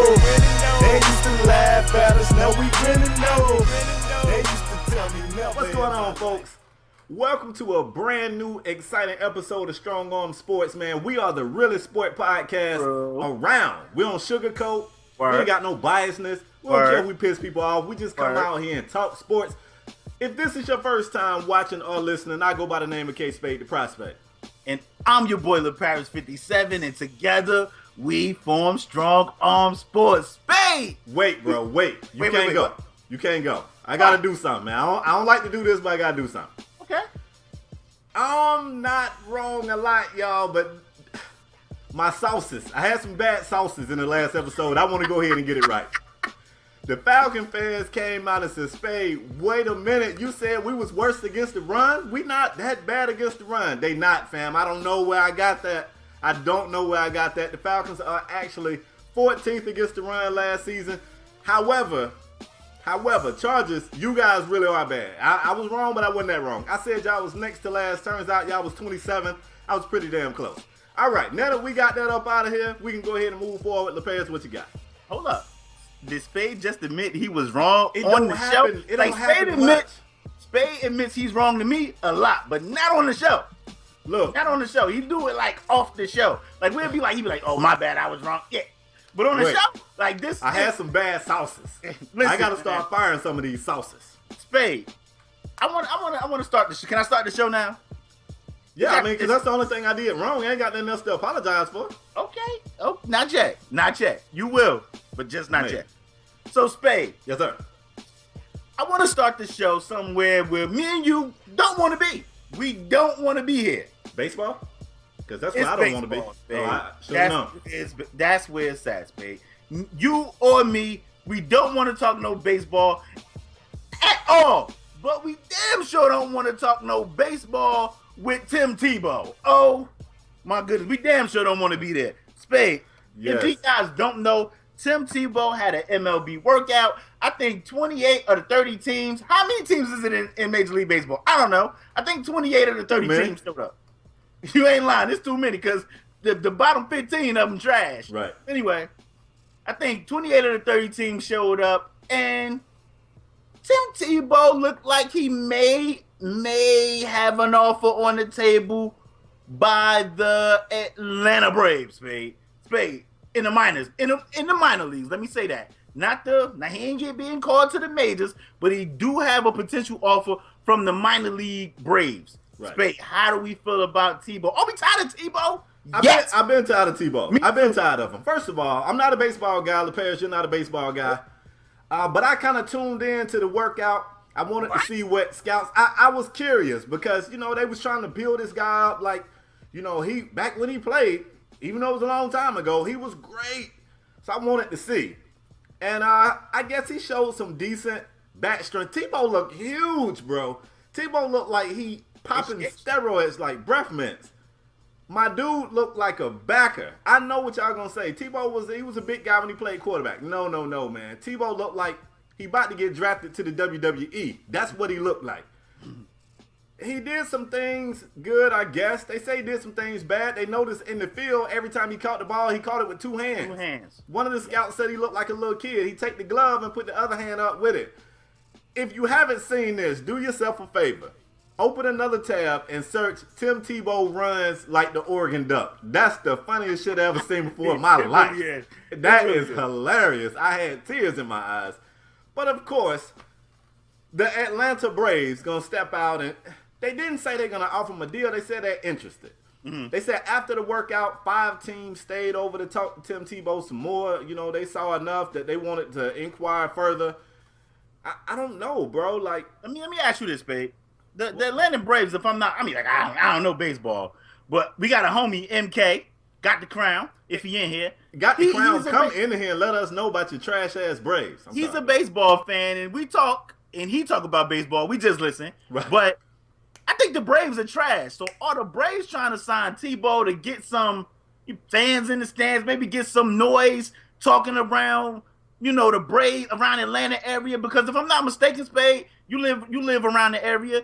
They used to laugh at us, now we really know. They used to tell me never. What's going on, folks? Welcome to a brand new, exciting episode of Strong Arm Sports, man. We are the realest sport podcast around. We don't sugarcoat. We ain't got no biasness. We don't care if we piss people off. We just come out here and talk sports. If this is your first time watching or listening, I go by the name of KSpadeTheProspect. And I'm your boy, LaParis57, and together we form Strong Arm Sports. Spade! Wait, bro, wait. You can't go. You can't go. I got to do something, man. I don't like to do this, but I got to do something. Okay. I'm not wrong a lot, y'all, but my sauces. I had some bad sauces in the last episode. I want to go ahead and get it right. The Falcon fans came out and said, Spade, wait a minute. You said we was worse against the run? We not that bad against the run. They not, fam. I don't know where I got that. The Falcons are actually 14th against the run last season. However, Chargers, you guys really are bad. I was wrong, but I wasn't that wrong. I said y'all was next to last. Turns out y'all was 27. I was pretty damn close. All right, now that we got that up out of here, we can go ahead and move forward. LaParis, what you got? Hold up. Did Spade just admit he was wrong it on don't the happen. show? It don't happen much. Spade admits he's wrong to me a lot, but not on the show. Look. Not on the show. He do it like off the show. Like he'd be like, oh, my bad, I was wrong. Yeah. But on the show, like this. I had some bad sauces. Listen, I got to start firing some of these sauces. Spade, I want to start the show. Can I start the show now? Yeah, I mean, because that's the only thing I did wrong. I ain't got nothing else to apologize for. Okay. Oh, not yet. Not yet. You will, but just not yet. So, Spade. Yes, sir. I want to start the show somewhere where me and you don't want to be. We don't want to be here. Baseball? Because that's where I don't want to be. That's where it's at, Spade. You or me, we don't want to talk no baseball at all. But we damn sure don't want to talk no baseball with Tim Tebow. Oh, my goodness. We damn sure don't want to be there. Spade, if you guys don't know, Tim Tebow had an MLB workout. I think 28 of the 30 teams. How many teams is it in Major League Baseball? I don't know. I think 28 of the 30 teams showed up. You ain't lying. It's too many because the bottom 15 of them trash. Right. Anyway, I think 28 of the 30 teams showed up, and Tim Tebow looked like he may have an offer on the table by the Atlanta Braves. Spade in the minors, in the minor leagues. Let me say that. Now he ain't being called to the majors, but he do have a potential offer from the minor league Braves. Right. Spade, how do we feel about Tebow? Are we tired of Tebow? I've been tired of Tebow. I've been tired of him. First of all, I'm not a baseball guy. LaParis, you're not a baseball guy. But I kind of tuned in to the workout. I wanted to see what scouts. I was curious because, they was trying to build this guy up like, he back when he played, even though it was a long time ago, he was great. So I wanted to see. And I guess he showed some decent back strength. Tebow looked huge, bro. Tebow looked like he popping steroids like breath mints. My dude looked like a backer. I know what y'all gonna say. Tebow was a big guy when he played quarterback. No, man. Tebow looked like he about to get drafted to the WWE. That's what he looked like. He did some things good, I guess. They say he did some things bad. They noticed in the field, every time he caught the ball, he caught it with two hands. One of the scouts said he looked like a little kid. He'd take the glove and put the other hand up with it. If you haven't seen this, do yourself a favor. Open another tab and search Tim Tebow runs like the Oregon Duck. That's the funniest shit I ever seen before in my life. That is hilarious. I had tears in my eyes. But of course, the Atlanta Braves gonna step out, and they didn't say they're gonna offer him a deal. They said they're interested. Mm-hmm. They said after the workout, 5 teams stayed over to talk to Tim Tebow some more. They saw enough that they wanted to inquire further. I don't know, bro. Like, let me ask you this, babe. The Atlanta Braves, if I'm not, I don't know baseball, but we got a homie, MK, got the crown, if he in here. Got the crown, come in here and let us know about your trash-ass Braves. He's a baseball fan, and we talk, and he talk about baseball. We just listen. Right. But I think the Braves are trash. So are the Braves trying to sign Tebow to get some fans in the stands, maybe get some noise talking around, the Braves, around Atlanta area? Because if I'm not mistaken, Spade, you live around the area.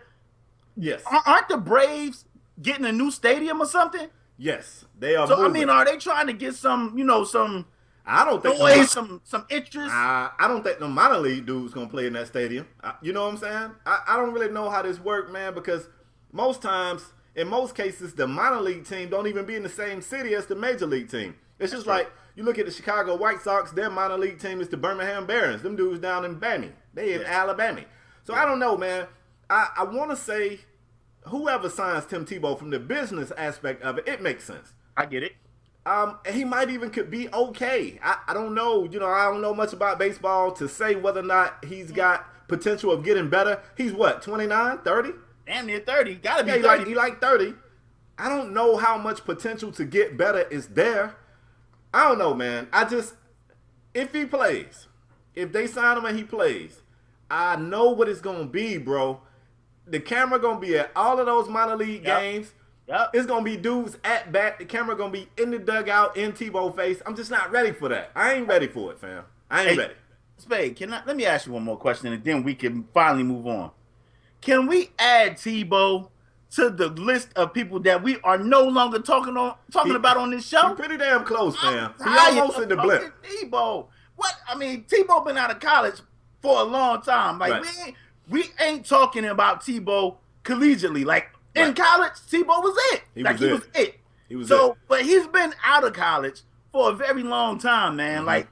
Yes. Aren't the Braves getting a new stadium or something? Yes, they are. So moving. Are they trying to get some, I don't think always some interest. I don't think the minor league dude's gonna play in that stadium. You know what I'm saying? I don't really know how this works, man, because most times, in most cases, the minor league team don't even be in the same city as the major league team. It's just like you look at the Chicago White Sox, their minor league team is the Birmingham Barons. Them dudes down in Bammy. They in Alabama. So I don't know, man. I want to say whoever signs Tim Tebow from the business aspect of it, it makes sense. I get it. He might even could be okay. I don't know. You know, I don't know much about baseball to say whether or not he's got potential of getting better. He's what, 29, 30? Damn near 30. Gotta be 30. He like 30. I don't know how much potential to get better is there. I don't know, man. If he plays, if they sign him and he plays, I know what it's going to be, bro. The camera going to be at all of those minor league games. Yep. It's going to be dudes at bat. The camera going to be in the dugout, in Tebow face. I'm just not ready for that. I ain't ready for it, fam. I ain't ready. Spade, let me ask you one more question, and then we can finally move on. Can we add Tebow to the list of people that we are no longer talking about on this show? He's pretty damn close, fam. He almost in the blimp. Tebow. What? I mean, Tebow been out of college for a long time. Like, right. we ain't talking about Tebow collegiately. Like, in college, Tebow was it. He was it. But he's been out of college for a very long time, man. Mm-hmm. Like,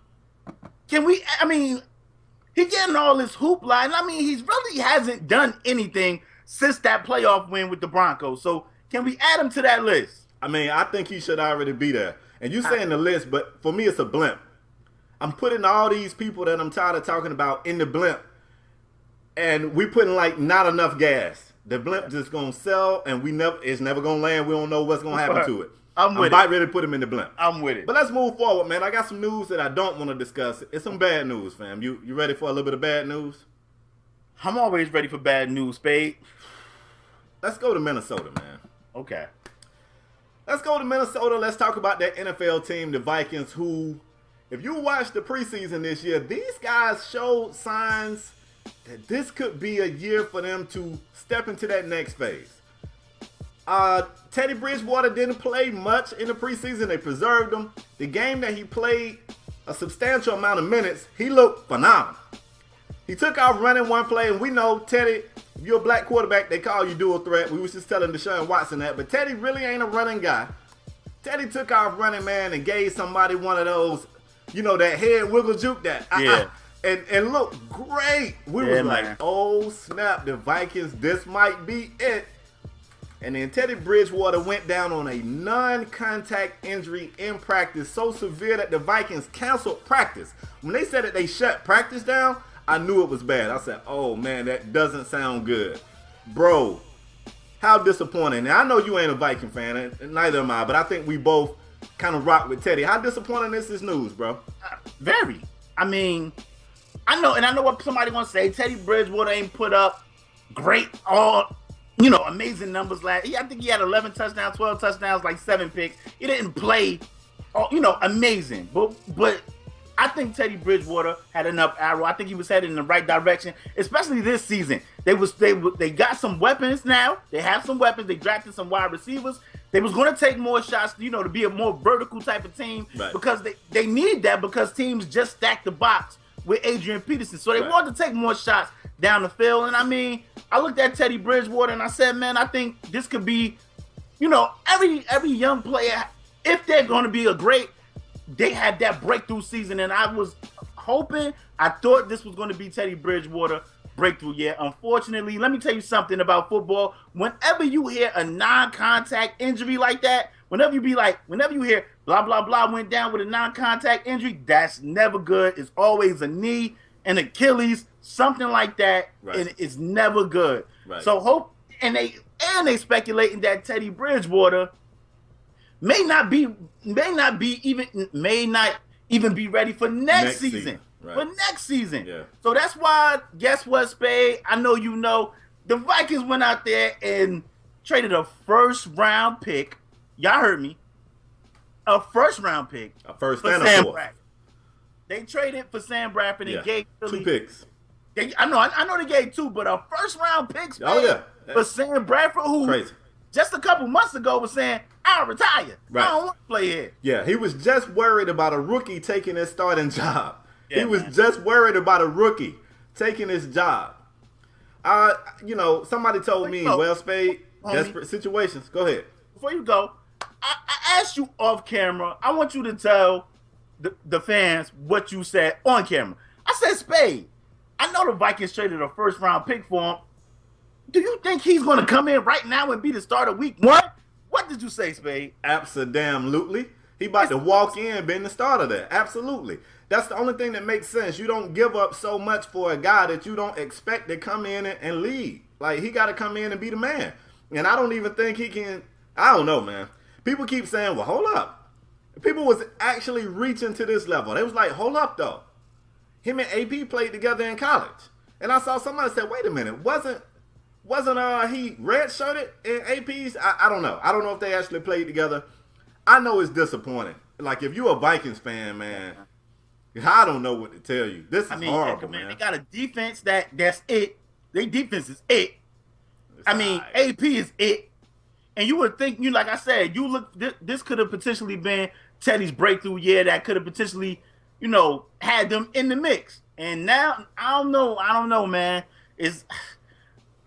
he getting all this hoopla, and he really hasn't done anything since that playoff win with the Broncos. So can we add him to that list? I think he should already be there. And you saying the list, but for me, it's a blimp. I'm putting all these people that I'm tired of talking about in the blimp, and we putting like not enough gas. The blimp just gonna sell, and it's never gonna land. We don't know what's gonna happen to it. I'm about ready to put him in the blimp. I'm with it. But let's move forward, man. I got some news that I don't want to discuss. It's some bad news, fam. You ready for a little bit of bad news? I'm always ready for bad news, Spade. Let's go to Minnesota, man. Okay. Let's go to Minnesota. Let's talk about that NFL team, the Vikings, who, if you watch the preseason this year, these guys showed signs that this could be a year for them to step into that next phase. Teddy Bridgewater didn't play much in the preseason. They preserved him. The game that he played a substantial amount of minutes, he looked phenomenal. He took off running one play, and we know, Teddy, if you're a black quarterback, they call you dual threat. We was just telling Deshaun Watson that, but Teddy really ain't a running guy. Teddy took off running, man, and gave somebody one of those, that head wiggle juke that. And look great. We was like, oh snap, the Vikings, this might be it. And then Teddy Bridgewater went down on a non-contact injury in practice, so severe that the Vikings canceled practice. When they said that they shut practice down, I knew it was bad. I said, oh man, that doesn't sound good. Bro, how disappointing. Now, I know you ain't a Viking fan, and neither am I, but I think we both kind of rock with Teddy. How disappointing is this news, bro? Very. I know what somebody wants to say. Teddy Bridgewater ain't put up great, amazing numbers last year. I think he had 11 touchdowns, 12 touchdowns, like 7 picks. He didn't play, amazing. But I think Teddy Bridgewater had enough arrow. I think he was headed in the right direction, especially this season. They got some weapons now. They have some weapons. They drafted some wide receivers. They was going to take more shots, to be a more vertical type of team, because they need that, because teams just stacked the box with Adrian Peterson. So they wanted to take more shots down the field. And I looked at Teddy Bridgewater and I said, man, I think this could be, every young player, if they're going to be they had that breakthrough season. And I thought this was going to be Teddy Bridgewater breakthrough year. Unfortunately, let me tell you something about football. Whenever you hear a non-contact injury like that, whenever you hear blah, blah, blah went down with a non-contact injury, that's never good. It's always a knee, an Achilles, something like that, and it's never good. Right. So they speculating that Teddy Bridgewater may not even be ready for next season. Right. For next season. Yeah. So that's why, guess what, Spade? I know the Vikings went out there and traded a first-round pick. Y'all heard me. A first-round pick. A first for and Sam a fourth. Bradford. They traded for Sam Bradford and gave Philly 2 picks. I know they gave 2, but a first-round pick, for Sam Bradford, who crazy. just a couple months ago was saying, I I'll retire. Right. I don't want to play here. Yeah, he was just worried about a rookie taking his starting job. Yeah, he was man. just worried about a rookie taking his job. Somebody told me, well, Spade, desperate situations. Go ahead. Before you go, I asked you off camera. I want you to tell the fans what you said on camera. I said, Spade, I know the Vikings traded a first-round pick for him. Do you think he's going to come in right now and be the starter week 1? What did you say, Spade? Absolutely. He about to walk in being the starter there. Absolutely. That's the only thing that makes sense. You don't give up so much for a guy that you don't expect to come in and lead. Like, he got to come in and be the man. And I don't even think he can. I don't know, man. People keep saying, well, hold up. People was actually reaching to this level. They was like, hold up, though. Him and AP played together in college. And I saw somebody say, wait a minute, wasn't he red-shirted in APs? I don't know. I don't know if they actually played together. I know it's disappointing. Like, if you're a Vikings fan, man, I don't know what to tell you. This is horrible, man. They got a defense that's it. Their defense is it. AP is it. And you would think, like I said, this could have potentially been Teddy's breakthrough year that could have potentially, had them in the mix. And now, I don't know, man.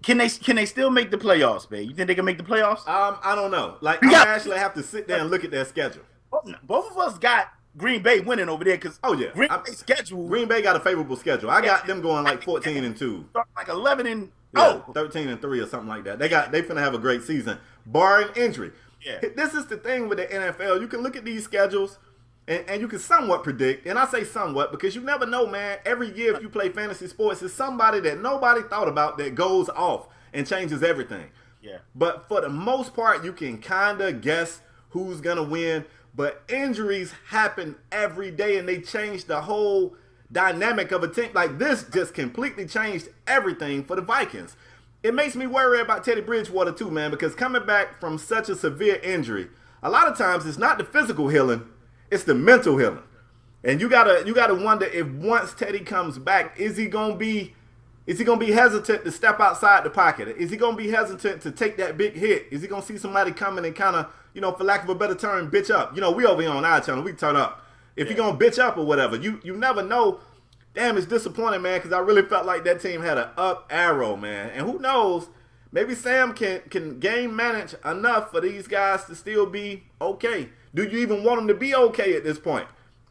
Can they still make the playoffs, babe? You think they can make the playoffs? I don't know. Like, I actually have to sit there and look at their schedule. Both of us got Green Bay winning over there because Green Bay got a favorable schedule. I got them going like 14-2. Like 11 13-3 or something like that. They finna have a great season, barring injury. Yeah. This is the thing with the NFL. You can look at these schedules and you can somewhat predict. And I say somewhat because you never know, man. Every year if you play fantasy sports, it's somebody that nobody thought about that goes off and changes everything. Yeah. But for the most part, you can kind of guess who's going to win. But injuries happen every day, and they change the whole dynamic of a team. Like, this just completely changed everything for the Vikings. It makes me worry about Teddy Bridgewater too, man, because coming back from such a severe injury, a lot of times it's not the physical healing, it's the mental healing. And you gotta wonder if once Teddy comes back, is he gonna be hesitant to step outside the pocket? Is he gonna be hesitant to take that big hit? Is he gonna see somebody coming and kind of, for lack of a better term, bitch up? We over here on our channel, we turn up. If you're gonna bitch up or whatever, you never know. Damn, it's disappointing, man, because I really felt like that team had an up arrow, man. And who knows, maybe Sam can game manage enough for these guys to still be okay. Do you even want them to be okay at this point?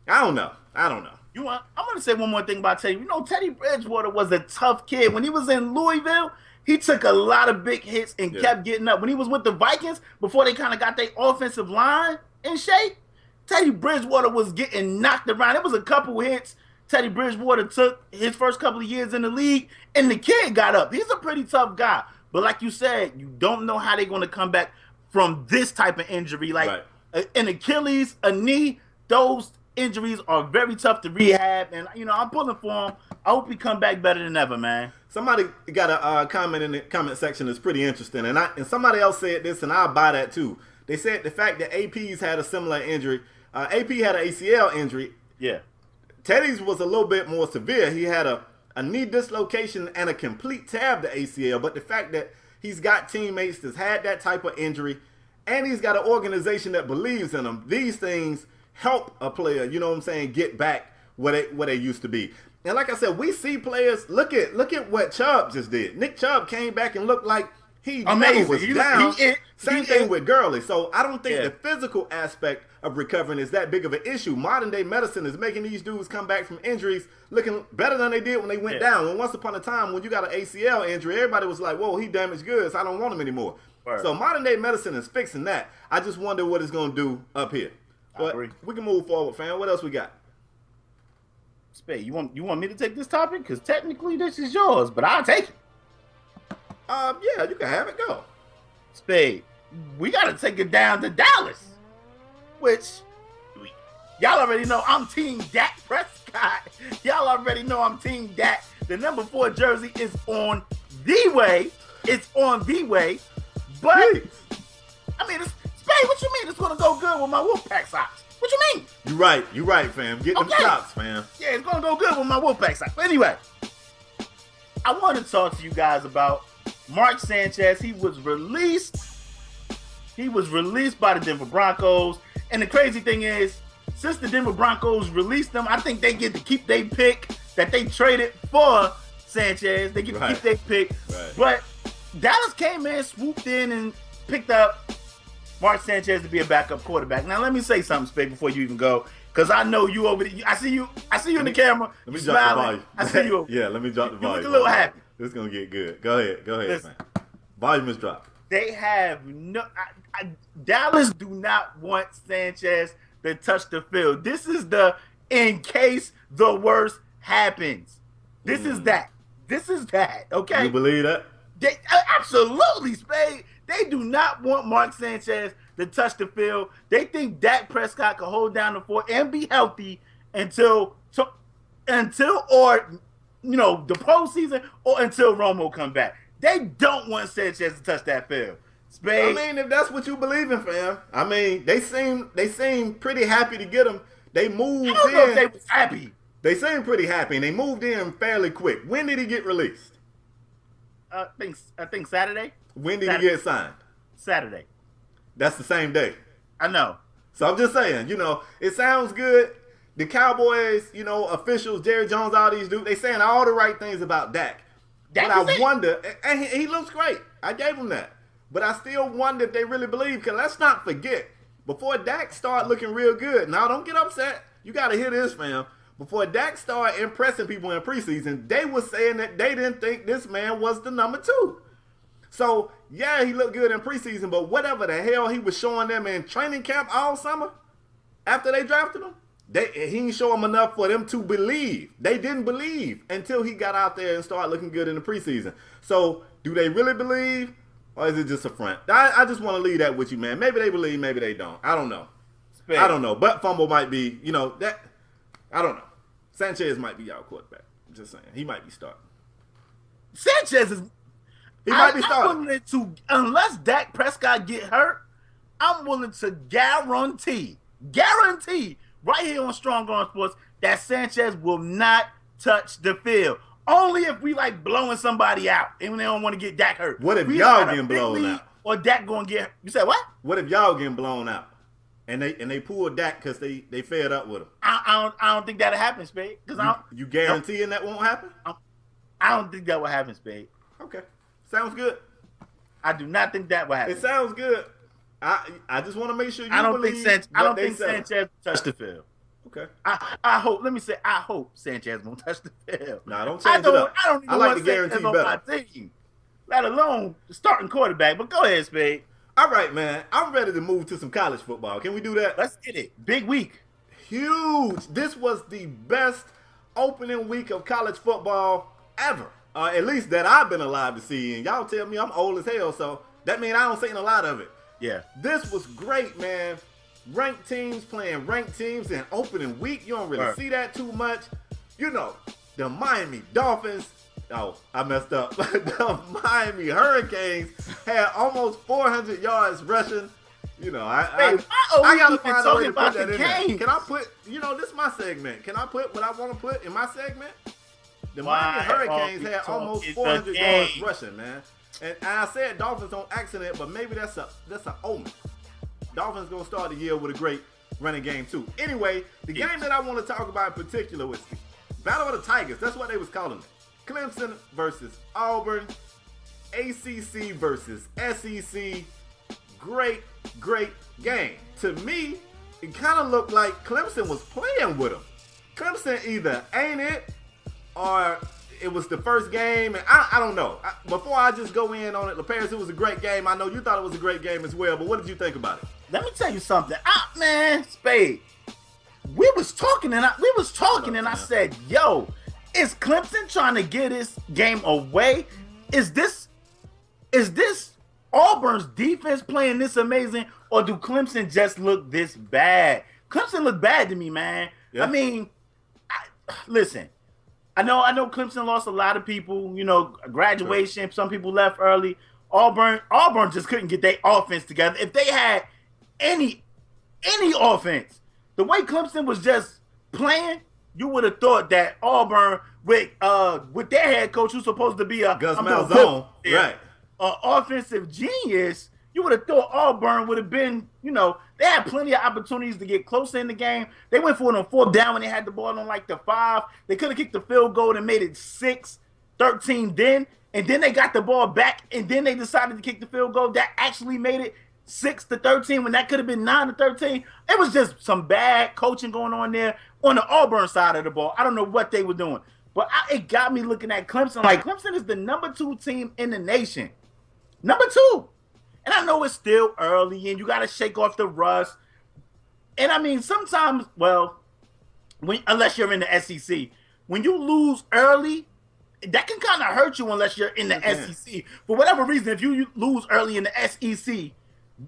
I don't know. I'm going to say one more thing about Teddy. Teddy Bridgewater was a tough kid. When he was in Louisville, he took a lot of big hits and kept getting up. When he was with the Vikings, before they kind of got their offensive line in shape, Teddy Bridgewater was getting knocked around. There was a couple hits Teddy Bridgewater took his first couple of years in the league, and the kid got up. He's a pretty tough guy. But like you said, you don't know how they're going to come back from this type of injury. Like an Achilles, a knee, those injuries are very tough to rehab. And, I'm pulling for him. I hope he come back better than ever, man. Somebody got a comment in the comment section that's pretty interesting. And somebody else said this, and I'll buy that too. They said the fact that AP's had a similar injury. AP had an ACL injury. Yeah. Teddy's was a little bit more severe. He had a knee dislocation and a complete tear of the ACL. But the fact that he's got teammates that's had that type of injury, and he's got an organization that believes in him, these things help a player, get back where they used to be. And like I said, we see players, look at what Chubb just did. Nick Chubb came back and looked like he never was down. Same thing with Gurley. So I don't think the physical aspect of recovering is that big of an issue. Modern day medicine is making these dudes come back from injuries looking better than they did when they went down. And once upon a time, when you got an ACL injury, everybody was like, whoa, he damaged goods. I don't want him anymore. Right. So modern day medicine is fixing that. I just wonder what it's going to do up here. But we can move forward, fam. What else we got? Spade, you want me to take this topic? Because technically this is yours, but I'll take it. Yeah, you can have it. Go. Spade, we got to take it down to Dallas, which y'all already know I'm Team Dak Prescott. Y'all already know I'm Team Dak. The number 4 jersey is on the way. It's on the way. But, I mean, Spade, what you mean it's going to go good with my Wolfpack socks? What you mean? You right, fam. Get them socks, fam. Yeah, it's going to go good with my Wolfpack socks. But anyway, I want to talk to you guys about Mark Sanchez. He was released He was released by the Denver Broncos. And the crazy thing is, since the Denver Broncos released him, I think they get to keep their pick that they traded for Sanchez. They get to keep their pick. Right. But Dallas came in, swooped in, and picked up Mark Sanchez to be a backup quarterback. Now, let me say something, Spade, before you even go. Because I know you over there. I see you in the camera. Let me drop the volume. I see you. Yeah, let me drop the volume. You look a little happy. This is going to get good. Go ahead, man. Volume is dropped. They have no... Dallas do not want Sanchez to touch the field. This is the in case the worst happens. This is that. This is that, okay? You believe that? They, absolutely, Spade. They do not want Mark Sanchez to touch the field. They think Dak Prescott can hold down the fort and be healthy until or the postseason or until Romo come back. They don't want Sanchez to touch that field. Spade. I mean, if that's what you believe in, fam. I mean, they seem pretty happy to get him. They moved in. I don't know if they was happy. They seem pretty happy, and they moved in fairly quick. When did he get released? I think Saturday. When did he get signed? Saturday. That's the same day. I know. So I'm just saying, it sounds good. The Cowboys, officials, Jerry Jones, all these dudes, they saying all the right things about Dak. But I wonder, and he looks great. I gave him that. But I still wonder if they really believe, because let's not forget, before Dak started looking real good, now don't get upset. You got to hear this, fam. Before Dak started impressing people in preseason, they were saying that they didn't think this man was the number 2. So, yeah, he looked good in preseason, but whatever the hell he was showing them in training camp all summer after they drafted him, he didn't show them enough for them to believe. They didn't believe until he got out there and started looking good in the preseason. So, do they really believe, or is it just a front? I just want to leave that with you, man. Maybe they believe, maybe they don't. I don't know. I don't know. But fumble might be, that. I don't know. Sanchez might be our quarterback. I'm just saying. He might be starting. Sanchez is... He might be starting. Unless Dak Prescott get hurt, I'm willing to guarantee, right here on Strong Arm Sports, that Sanchez will not touch the field. Only if we like blowing somebody out and they don't want to get Dak hurt. What if y'all getting blown out? Or Dak going to get... You said what? What if y'all getting blown out? And they pull Dak because they fed up with him. I don't think that'll happen, Spade. You guaranteeing that won't happen? I don't think that will happen, Spade. Okay. Sounds good. I do not think that will happen. It sounds good. I just want to make sure you believe I don't think Sanchez will touch the field. Okay. I hope Sanchez won't touch the field. Nah, don't change it up. I don't even want Sanchez on my team, let alone the starting quarterback. But go ahead, Spade. All right, man. I'm ready to move to some college football. Can we do that? Let's get it. Big week. Huge. This was the best opening week of college football ever. At least that I've been alive to see. And y'all tell me I'm old as hell, so that means I don't seen a lot of it. Yeah. This was great, man. Ranked teams playing ranked teams in opening week. You don't really see that too much. The Miami Dolphins. Oh, I messed up. The Miami Hurricanes had almost 400 yards rushing. I gotta find a way to put that in there. Can I put, this is my segment. Can I put what I want to put in my segment? The Miami Hurricanes had almost 400 yards rushing, man. And I said Dolphins on accident, but maybe that's an omen. Dolphins gonna start the year with a great running game too. Anyway, the game that I want to talk about in particular was Battle of the Tigers. That's what they was calling it. Clemson versus Auburn, ACC versus SEC. Great game. To me, it kind of looked like Clemson was playing with them. Clemson either ain't it, or it was the first game. And I don't know. Before I just go in on it, LaParis, it was a great game. I know you thought it was a great game as well, but what did you think about it? Let me tell you something. Man, Spade, we was talking and I said, yo, is Clemson trying to get this game away? Is this Auburn's defense playing this amazing, or do Clemson just look this bad? Clemson looked bad to me, man. Yeah. I mean, listen, I know Clemson lost a lot of people, graduation, some people left early. Auburn just couldn't get their offense together. If they had any offense, the way Clemson was just playing, you would have thought that Auburn, with their head coach, who's supposed to be a Gus Malzahn, right, offensive genius, You would have thought Auburn would have been, they had plenty of opportunities to get closer in the game. They went for it on 4th down when they had the ball on like the 5. They could have kicked the field goal and made it 6-13 then. And then they got the ball back, and then they decided to kick the field goal. That actually made it 6-13 when that could have been 9-13. It was just some bad coaching going on there on the Auburn side of the ball. I don't know what they were doing. But it got me looking at Clemson. Like, Clemson is the number 2 team in the nation. Number 2. And I know it's still early, and you got to shake off the rust. And, I mean, sometimes, unless you're in the SEC, when you lose early, that can kind of hurt you unless you're in the SEC. For whatever reason, if you lose early in the SEC,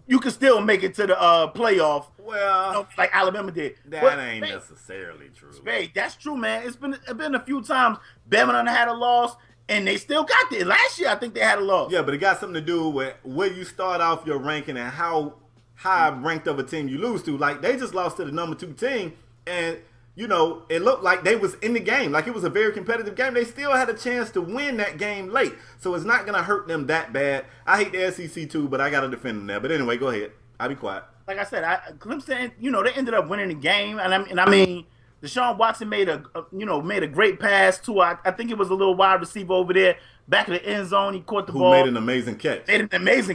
you can still make it to the playoff. Well, like Alabama did. That ain't necessarily true. Spade, that's true, man. It's been a few times Bama had a loss, and they still got there. Last year, I think they had a loss. Yeah, but it got something to do with where you start off your ranking and how high ranked of a team you lose to. Like, they just lost to the number 2 team, and it looked like they was in the game. Like, it was a very competitive game. They still had a chance to win that game late. So it's not going to hurt them that bad. I hate the SEC too, but I got to defend them there. But anyway, go ahead. I'll be quiet. Like I said, Clemson, they ended up winning the game. And I mean, Deshaun Watson made a great pass to, I think it was a little wide receiver over there, back of the end zone. He caught the ball. Who made an amazing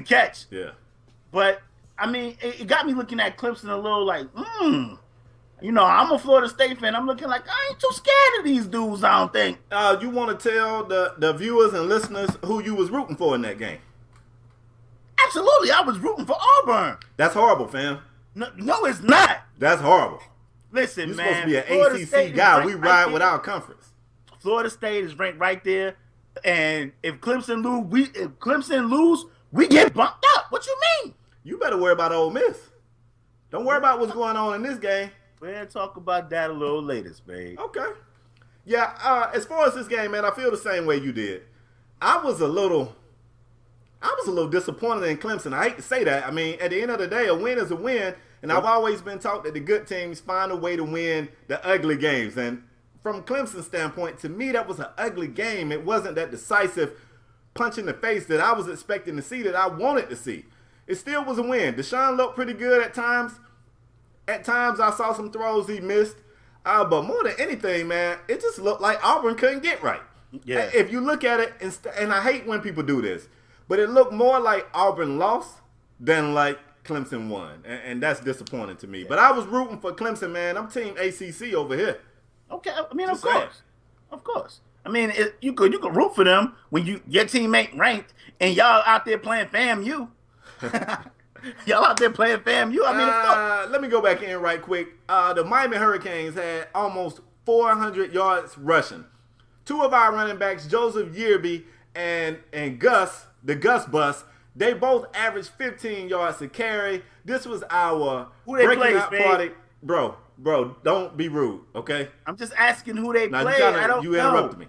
catch. Yeah. But, I mean, it got me looking at Clemson a little like, I'm a Florida State fan. I'm looking like, I ain't too scared of these dudes, I don't think. You want to tell the viewers and listeners who you was rooting for in that game? Absolutely. I was rooting for Auburn. That's horrible, fam. No, it's not. That's horrible. Listen, You're man. You're supposed to be an ACC guy. We ride with our conference. Florida State is ranked right there. And if Clemson lose, we get bumped up. What you mean? You better worry about Ole Miss. Don't worry about what's going on in this game. We'll talk about that a little later, Spade. Okay. Yeah, as far as this game, man, I feel the same way you did. I was a little disappointed in Clemson. I hate to say that. I mean, at the end of the day, a win is a win, and I've always been taught that the good teams find a way to win the ugly games. And from Clemson's standpoint, to me, that was an ugly game. It wasn't that decisive punch in the face that I was expecting to see, that I wanted to see. It still was a win. Deshaun looked pretty good at times. At times, I saw some throws he missed. But more than anything, man, it just looked like Auburn couldn't get right. Yeah. If you look at it, and I hate when people do this, but it looked more like Auburn lost than like Clemson won. And that's disappointing to me. Yeah. But I was rooting for Clemson, man. I'm team ACC over here. Okay. I mean, of course. Of course. I mean, you could root for them when your team ain't ranked and y'all out there playing FAMU. Y'all out there playing FAMU. I mean, let me go back in right quick. The Miami Hurricanes had almost 400 yards rushing. 2 of our running backs, Joseph Yearby and Gus, the Gus Bus, they both averaged 15 yards a carry. This was our breaking out party. Bro, don't be rude, okay? I'm just asking who they played. You interrupted me.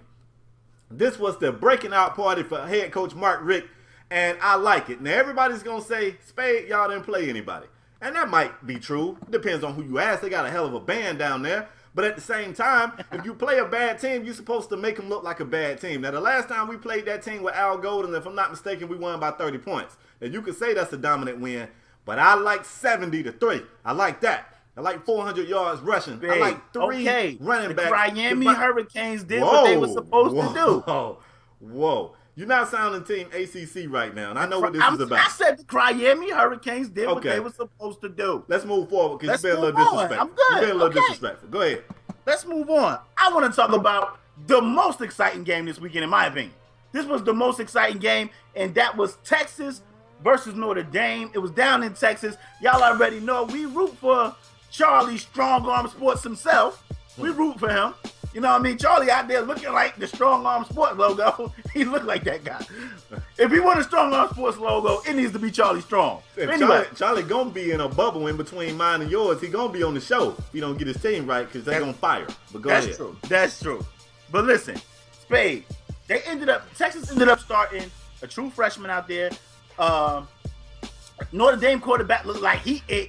This was the breaking out party for head coach Mark Richt, and I like it. Now, everybody's going to say, Spade, y'all didn't play anybody. And that might be true. Depends on who you ask. They got a hell of a band down there. But at the same time, if you play a bad team, you're supposed to make them look like a bad team. Now, the last time we played that team with Al Golden, if I'm not mistaken, we won by 30 points. Now, you could say that's a dominant win, but I like 70-3. I like that. I like 400 yards rushing. I like 3 running backs. The Miami Hurricanes did what they were supposed to do. Whoa. You're not sounding team ACC right now, and I know what this is about. I said the Miami Hurricanes did what they were supposed to do. Let's move forward because you've been a little disrespectful. I'm good. You've been a little disrespectful. Go ahead. Let's move on. I want to talk about the most exciting game this weekend, in my opinion. This was the most exciting game, and that was Texas versus Notre Dame. It was down in Texas. Y'all already know we root for Charlie Strong Arm Sports himself. We root for him. You know what I mean? Charlie out there looking like the Strong Arm Sports logo. He looked like that guy. If he want a Strong Arm Sports logo, it needs to be Charlie Strong. Anyway, Charlie going to be in a bubble in between mine and yours. He going to be on the show if he don't get his team right because they're going to fire. But go ahead. That's true. But listen, Spade, Texas ended up starting a true freshman out there. Notre Dame quarterback looked like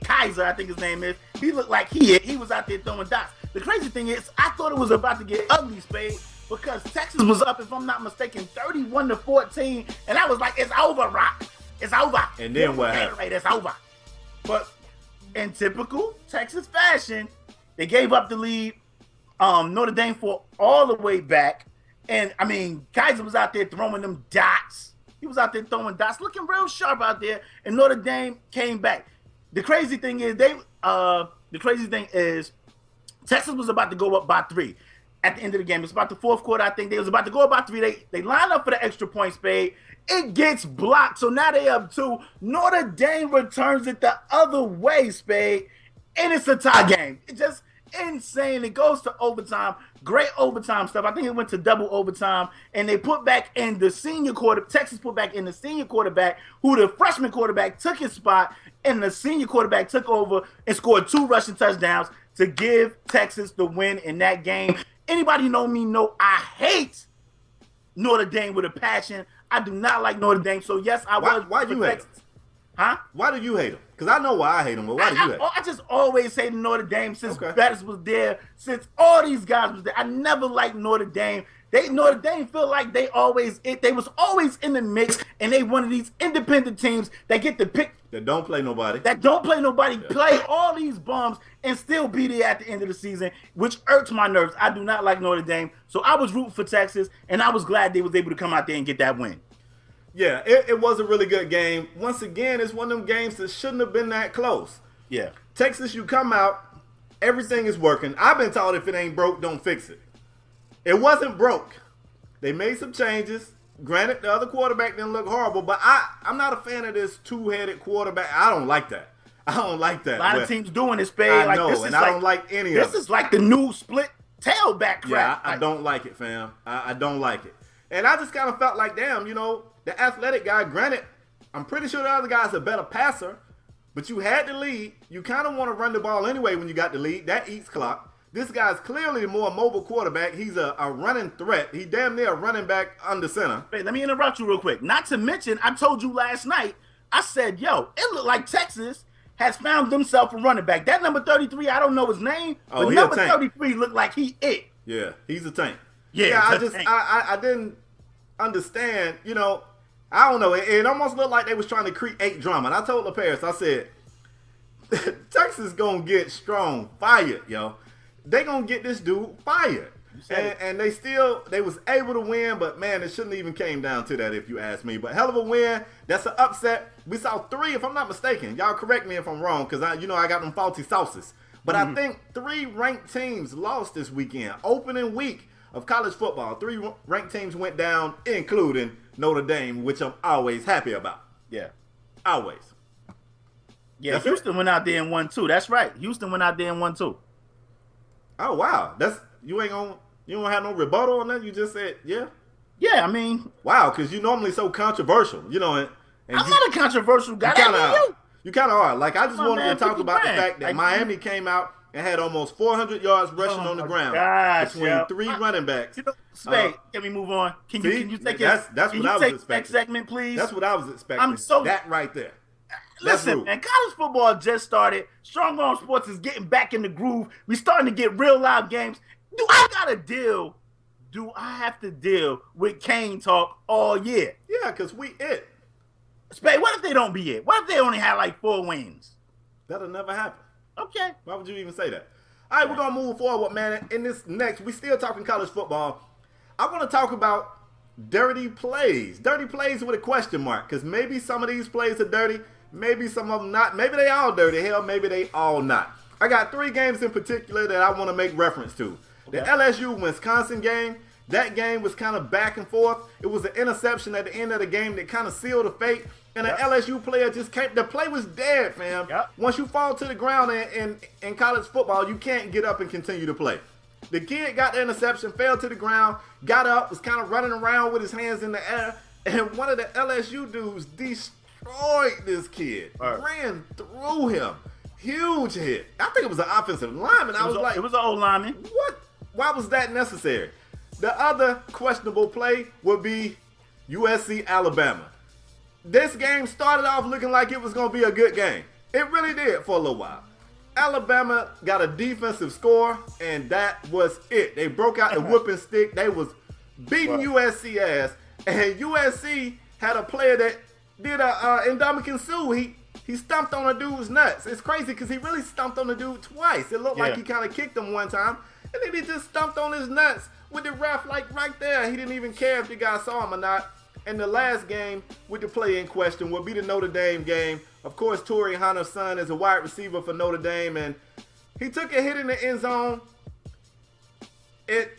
Kaiser, I think his name is. He looked like he was out there throwing dots. The crazy thing is, I thought it was about to get ugly, Spade, because Texas was up, if I'm not mistaken, 31-14, and I was like, it's over, Rock. It's over. And then what happened? Right, it's over. But in typical Texas fashion, they gave up the lead. Notre Dame fought all the way back. And, I mean, Kaiser was out there throwing them dots. He was out there throwing dots, looking real sharp out there. And Notre Dame came back. The crazy thing is Texas was about to go up by 3 at the end of the game. It's about the fourth quarter, I think. They was about to go up by 3. They line up for the extra point, Spade. It gets blocked, so now they up 2. Notre Dame returns it the other way, Spade, and it's a tie game. It's just insane. It goes to overtime. Great overtime stuff. I think it went to double overtime, and they put back in the senior quarterback. Texas put back in the senior quarterback, who the freshman quarterback took his spot, and the senior quarterback took over and scored 2 rushing touchdowns to give Texas the win in that game. Anybody know me know I hate Notre Dame with a passion. I do not like Notre Dame. So, yes, Why do you hate them? Huh? Why do you hate them? Because I know why I hate them, but why do you hate them? I just always hate Notre Dame since Bettis was there, since all these guys was there. I never liked Notre Dame. Notre Dame feel like they was always in the mix, and they one of these independent teams that get to pick. That don't play nobody. Play all these bums, and still be there at the end of the season, which irks my nerves. I do not like Notre Dame. So I was rooting for Texas, and I was glad they was able to come out there and get that win. Yeah, it was a really good game. Once again, it's one of them games that shouldn't have been that close. Yeah. Texas, you come out, everything is working. I've been taught if it ain't broke, don't fix it. It wasn't broke. They made some changes. Granted, the other quarterback didn't look horrible, but I'm not a fan of this two-headed quarterback. I don't like that. A lot of teams doing this, Spade. I know, and I don't like any of it. This is like the new split tailback crap. Yeah, I don't like it, fam. I don't like it. And I just kind of felt like, damn, the athletic guy, granted, I'm pretty sure the other guy's a better passer, but you had the lead. You kind of want to run the ball anyway when you got the lead. That eats clock. This guy's clearly a more mobile quarterback. He's a running threat. He damn near a running back under center. Hey, let me interrupt you real quick. Not to mention, I told you last night, I said, it looked like Texas has found themselves a running back. That number 33, I don't know his name, but number 33 looked like he it. Yeah, he's a tank. Yeah, I didn't understand, I don't know. It almost looked like they was trying to create drama. And I told LaParis, I said, Texas going to get Strong fired, yo. They going to get this dude fired. And they was able to win, but, man, it shouldn't even came down to that if you ask me. But hell of a win. That's an upset. We saw 3, if I'm not mistaken. Y'all correct me if I'm wrong, because I got them faulty sauces. But I think 3 ranked teams lost this weekend. Opening week of college football. 3 ranked teams went down, including Notre Dame, which I'm always happy about. Yeah. Always. Yeah, Houston went out there and won, too. That's right. Houston went out there and won, too. Oh, wow. You don't have no rebuttal on that? You just said, yeah? Yeah, I mean. Wow, because you're normally so controversial, and I'm not a controversial guy. You kind of are. Like, I just wanted to talk about the fact that Miami came out and had almost 400 yards rushing on the ground between 3 running backs. Spade, can we move on? Can you take that's what I was expecting. Next segment, please? That's what I was expecting. That right there. Listen, man, college football just started. Strong Arm Sports is getting back in the groove. We starting to get real live games. Do I have to deal with Kane talk all year? Yeah, because we it. Spade, what if they don't be it? What if they only had like 4 wins? That'll never happen. Okay. Why would you even say that? All right, we're going to move forward, man. In this next, we still talking college football. I want to talk about dirty plays. Dirty plays with a question mark, because maybe some of these plays are dirty. Maybe some of them not. Maybe they all dirty. Hell, maybe they all not. I got 3 games in particular that I want to make reference to. The LSU-Wisconsin game, that game was kind of back and forth. It was an interception at the end of the game that kind of sealed the fate. And an LSU player just came. The play was dead, fam. Once you fall to the ground in college football, you can't get up and continue to play. The kid got the interception, fell to the ground, got up, was kind of running around with his hands in the air, and one of the LSU dudes destroyed this kid. Ran through him. Huge hit. I think it was an offensive lineman. It was an old lineman. What? Why was that necessary? The other questionable play would be USC Alabama. This game started off looking like it was going to be a good game. It really did for a little while. Alabama got a defensive score, and that was it. They broke out the whooping stick. They was beating USC ass, and USC had a player that did Ndamukong Suh. He stomped on a dude's nuts. It's crazy because he really stomped on the dude twice. It looked like he kind of kicked him one time, and then he just stomped on his nuts with the ref like right there. He didn't even care if the guy saw him or not. And the last game with the play in question will be the Notre Dame game. Of course, Torrey Hunter's son is a wide receiver for Notre Dame, and he took a hit in the end zone.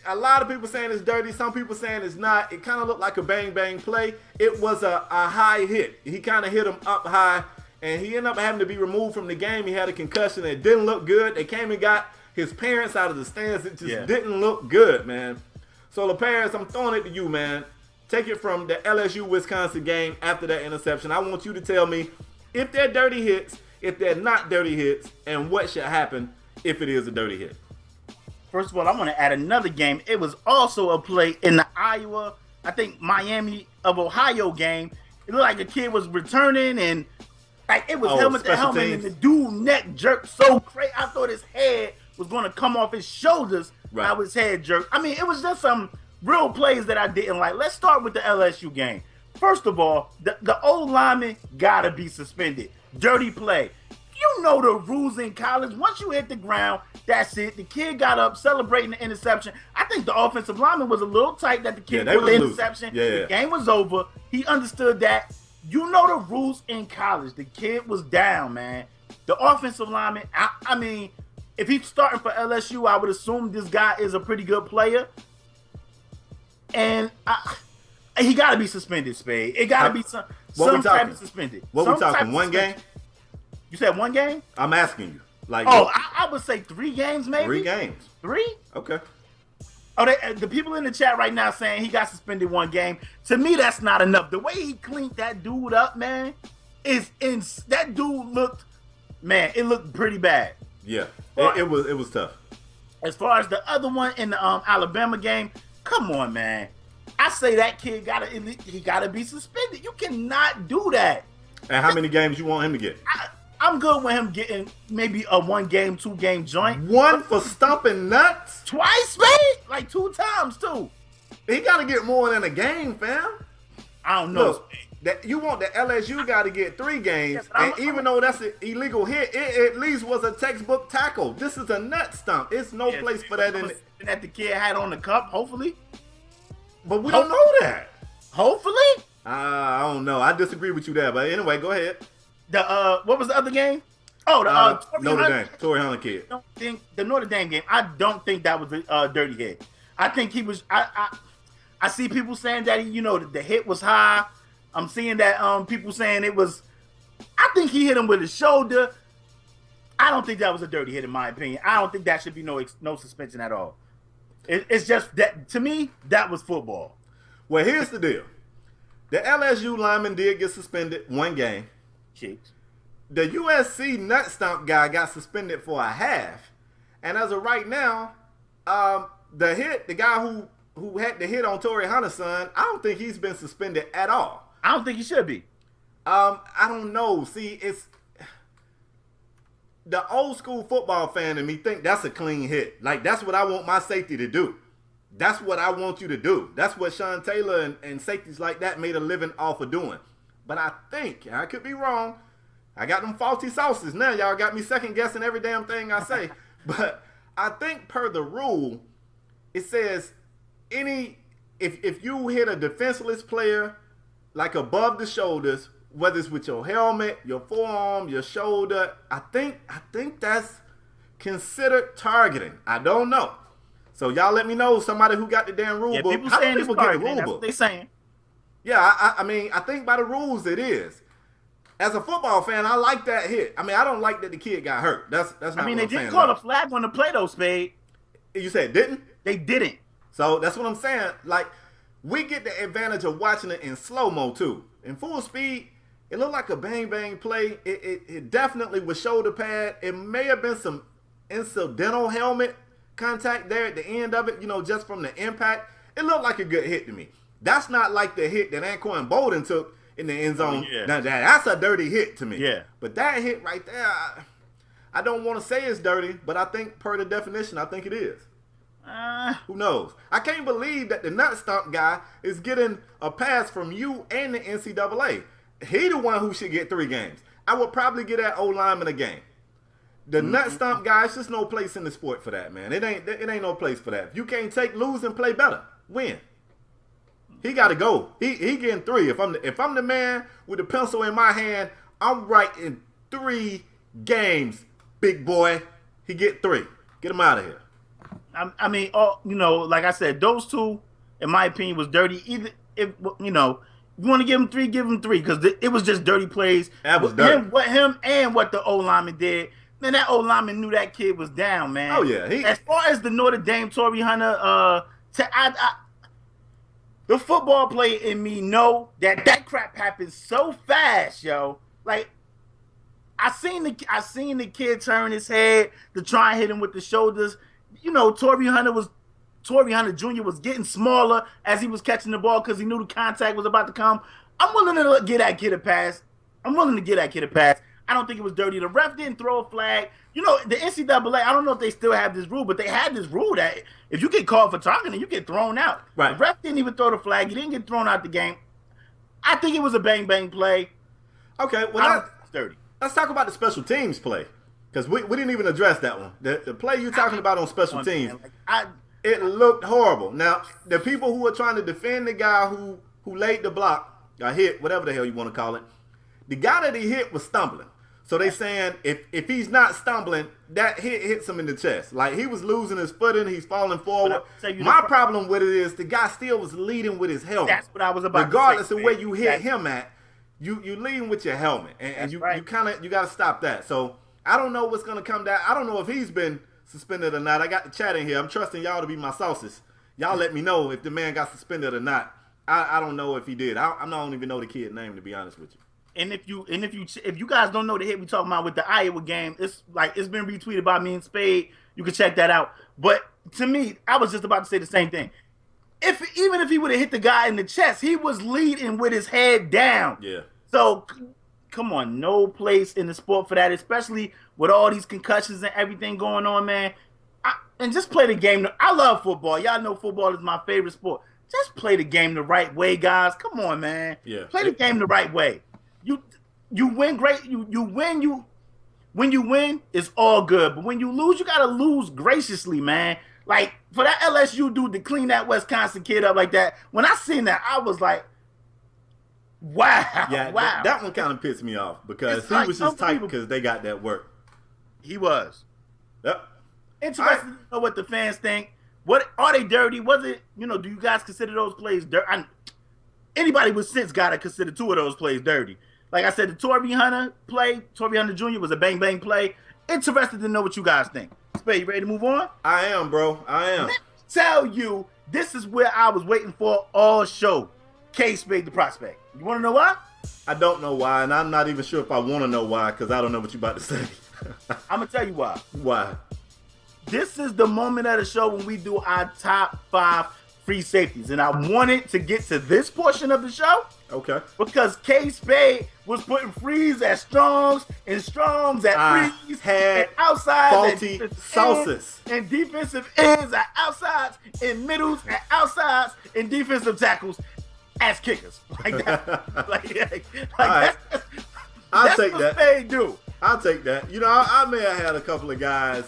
A lot of people saying it's dirty. Some people saying it's not. It kind of looked like a bang-bang play. It was a high hit. He kind of hit him up high, and he ended up having to be removed from the game. He had a concussion. It didn't look good. They came and got his parents out of the stands. It just didn't look good, man. So, LaParis, I'm throwing it to you, man. Take it from the LSU-Wisconsin game after that interception. I want you to tell me if they're dirty hits, if they're not dirty hits, and what should happen if it is a dirty hit. First of all, I want to add another game. It was also a play in the Iowa, I think Miami of Ohio game. It looked like a kid was returning, and like it was helmet to helmet, and the dude neck jerked so crazy. I thought his head was going to come off his shoulders. Right. How his head jerked. I mean, it was just some real plays that I didn't like. Let's start with the LSU game. First of all, the old lineman gotta be suspended. Dirty play. You know the rules in college. Once you hit the ground, that's it. The kid got up celebrating the interception. I think the offensive lineman was a little tight that the kid put the interception. The game was over. He understood that. You know the rules in college. The kid was down, man. The offensive lineman, I mean, if he's starting for LSU, I would assume this guy is a pretty good player. And he got to be suspended, Spade. It got to be some type of suspended. What we talking? One game? You said one game? I'm asking you. Like, I would say 3 games, maybe. 3 games. 3? Okay. Oh, the people in the chat right now saying he got suspended 1 game. To me, that's not enough. The way he cleaned that dude up, man, that dude looked, man, it looked pretty bad. Yeah, it was tough. As far as the other one in the Alabama game, come on, man. I say that kid gotta be suspended. You cannot do that. And how many games you want him to get? I'm good with him getting maybe a 1 game, 2 game joint. 1 for stomping nuts? Twice, man? Like 2 times, too. He gotta get more than a game, fam. I don't know. Look, that you want the LSU guy to get 3 games, and even though that's an illegal hit, it at least was a textbook tackle. This is a nut stomp. It's no place for that in it. That the kid had on the cup, hopefully. But we don't know that. Hopefully? I don't know. I disagree with you there, but anyway, go ahead. What was the other game? Oh, the Notre Dame. Torrey Hunter kid. The Notre Dame game. I don't think that was a dirty hit. I think he was. I see people saying that the hit was high. I'm seeing that people saying it was. I think he hit him with his shoulder. I don't think that was a dirty hit in my opinion. I don't think that should be no suspension at all. It's just that to me that was football. Well, here's the deal. The LSU lineman did get suspended 1 game. Cheeks. The USC nut stomp guy got suspended for a half. And as of right now, the guy who had the hit on Torrey Hunter's son, I don't think he's been suspended at all. I don't think he should be. I don't know. See, it's the old school football fan in me think that's a clean hit. Like, that's what I want my safety to do. That's what I want you to do. That's what Sean Taylor and safeties like that made a living off of doing. But I think, and I could be wrong, I got them faulty sauces. Now y'all got me second guessing every damn thing I say. But I think per the rule, it says if you hit a defenseless player like above the shoulders, whether it's with your helmet, your forearm, your shoulder, I think that's considered targeting. I don't know. So y'all let me know, somebody who got the damn rule book. People saying people get the rule that's book? what they saying. Yeah, I mean, I think by the rules it is. As a football fan, I like that hit. I mean, I don't like that the kid got hurt. That's not what I'm saying. They didn't call a flag on the play though, Spade. You said didn't? They didn't. So that's what I'm saying. Like, we get the advantage of watching it in slow-mo too. In full speed, it looked like a bang-bang play. It definitely was shoulder pad. It may have been some incidental helmet contact there at the end of it, just from the impact. It looked like a good hit to me. That's not like the hit that Anquan Bolden took in the end zone. Yeah. Now, that's a dirty hit to me. Yeah. But that hit right there, I don't want to say it's dirty, but I think per the definition, I think it is. Who knows? I can't believe that the nut stomp guy is getting a pass from you and the NCAA. he the one who should get 3 games. I would probably get that O-lineman a game. The nut stump guy, it's just no place in the sport for that, man. It ain't no place for that. If you can't lose and play better, win. He got to go. He getting 3. If I'm the man with the pencil in my hand, I'm writing 3 games, big boy. He get 3. Get him out of here. I mean, like I said, those 2, in my opinion, was dirty. Either if you want to give him 3, give him 3 because it was just dirty plays. That was dirty. Him and what the O-lineman did. Man, that O-lineman knew that kid was down, man. Oh yeah. As far as the Notre Dame Torrey Hunter, the football player in me know that crap happens so fast, yo. Like I seen the kid turn his head to try and hit him with the shoulders. Torrey Hunter Jr. was getting smaller as he was catching the ball because he knew the contact was about to come. I'm willing to get that kid a pass. I don't think it was dirty. The ref didn't throw a flag. The NCAA, I don't know if they still have this rule, but they had this rule that if you get called for targeting, you get thrown out. Right. The ref didn't even throw the flag. He didn't get thrown out the game. I think it was a bang-bang play. Okay, well, it's dirty. Let's talk about the special teams play because we didn't even address that one. The play you're talking about on special teams, it looked horrible. Now, the people who are trying to defend the guy who laid the block, or hit, whatever the hell you want to call it, the guy that he hit was stumbling. So they saying if he's not stumbling, that hits him in the chest. Like he was losing his footing, he's falling forward. My problem with it is the guy still was leading with his helmet. That's what I was about Regardless to say. of where you hit him at, you leading with your helmet. And you got to stop that. So I don't know what's going to come down. I don't know if he's been suspended or not. I got the chat in here. I'm trusting y'all to be my sauces. Y'all let me know if the man got suspended or not. I don't know if he did. I don't even know the kid's name, to be honest with you. And if you guys don't know the hit we talking about with the Iowa game, it's been retweeted by me and Spade. You can check that out. But to me, I was just about to say the same thing. Even if he would have hit the guy in the chest, he was leading with his head down. Yeah. So come on, no place in the sport for that, especially with all these concussions and everything going on, man. And just play the game. I love football. Y'all know football is my favorite sport. Just play the game the right way, guys. Come on, man. Yeah. Play the game the right way. You win great. When you win, it's all good. But when you lose, you gotta lose graciously, man. Like for that LSU dude to clean that Wisconsin kid up like that. When I seen that, I was like, wow. Yeah, wow. That one kind of pissed me off because he was just tight because they got that work. He was. Yep. Interesting to know what the fans think. What are they dirty? Was it, do you guys consider those plays dirty? Anybody with sense gotta consider 2 of those plays dirty. Like I said, the Torrey Hunter Jr. was a bang-bang play. Interested to know what you guys think. Spade, you ready to move on? I am, bro. I am. Let me tell you, this is where I was waiting for all show. KSpadeTheProspect. You want to know why? I don't know why, and I'm not even sure if I want to know why because I don't know what you're about to say. I'm going to tell you why. Why? This is the moment of the show when we do our top 5 free safeties. And I wanted to get to this portion of the show. Okay. Because K-Spade was putting frees at strongs and strongs at frees and outsides faulty sauces and defensive ends at outsides and middles at outsides and defensive tackles as kickers. Like that. Right. I'll take what that. Spade do. I'll take that. I may have had a couple of guys,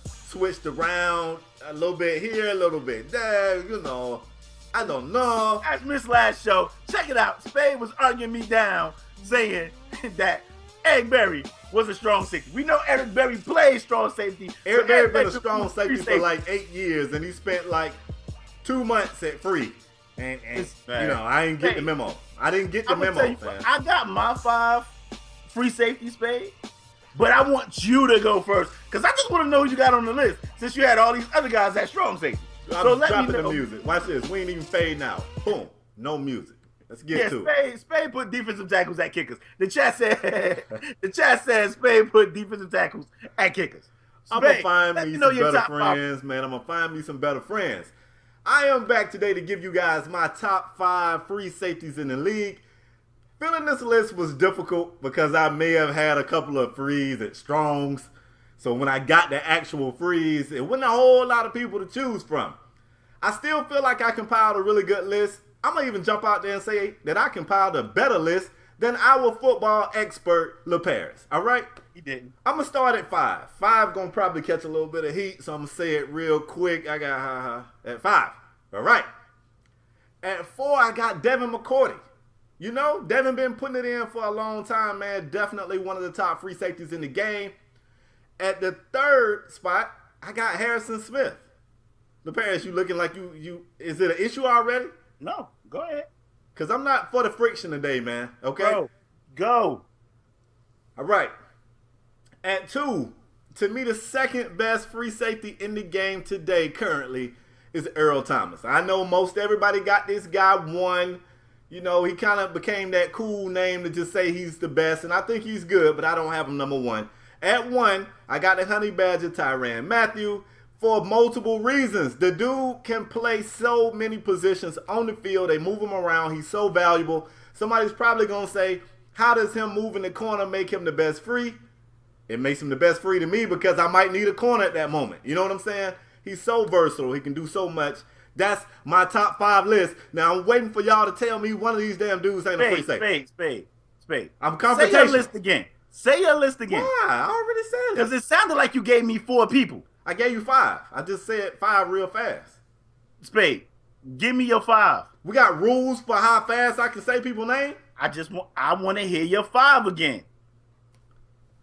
switched around a little bit here, a little bit there, I don't know. As Miss last show, check it out. Spade was arguing me down, saying that Eric Berry was a strong safety. We know Eric Berry plays strong safety. Eric Berry been a strong safety for like 8 years, and he spent like 2 months at free. And I didn't get the memo. I didn't get the memo, man. I got my 5 free safety, Spade. But I want you to go first, because I just want to know who you got on the list, since you had all these other guys at strong safety. So let me know. The music. Watch this. We ain't even fading out. Boom. No music. Let's get to it. Spade put defensive tackles at kickers. The chat said Spade put defensive tackles at kickers. I'm going to find me some better friends, man. I'm going to find me some better friends. I am back today to give you guys my top 5 free safeties in the league. Filling this list was difficult because I may have had a couple of frees at strongs. So when I got the actual frees, it wasn't a whole lot of people to choose from. I still feel like I compiled a really good list. I'm going to even jump out there and say that I compiled a better list than our football expert, LeParis. All right? He didn't. I'm going to start at 5. 5 going to probably catch a little bit of heat, so I'm going to say it real quick. I got at 5. All right. At 4, I got Devin McCourty. You know, Devin been putting it in for a long time, man. Definitely one of the top free safeties in the game. At the 3rd spot, I got Harrison Smith. LeParis, you looking like you is it an issue already? No, go ahead. Because I'm not for the friction today, man. Okay? Go. All right. At 2, to me, the second best free safety in the game today currently is Earl Thomas. I know most everybody got this guy 1. You know, he kind of became that cool name to just say he's the best, and I think he's good, but I don't have him number 1. At 1, I got the Honey Badger Tyrann Mathieu for multiple reasons. The dude can play so many positions on the field. They move him around. He's so valuable. Somebody's probably going to say, how does him move in the corner make him the best free? It makes him the best free to me because I might need a corner at that moment. You know what I'm saying? He's so versatile. He can do so much. That's my top 5 list. Now, I'm waiting for y'all to tell me one of these damn dudes ain't a free safety. Spade. I'm confrontational. Say your list again. Say your list again. Why? I already said it. Because it sounded like you gave me 4 people. I gave you 5. I just said 5 real fast. Spade, give me your 5. We got rules for how fast I can say people's name? I want to hear your 5 again.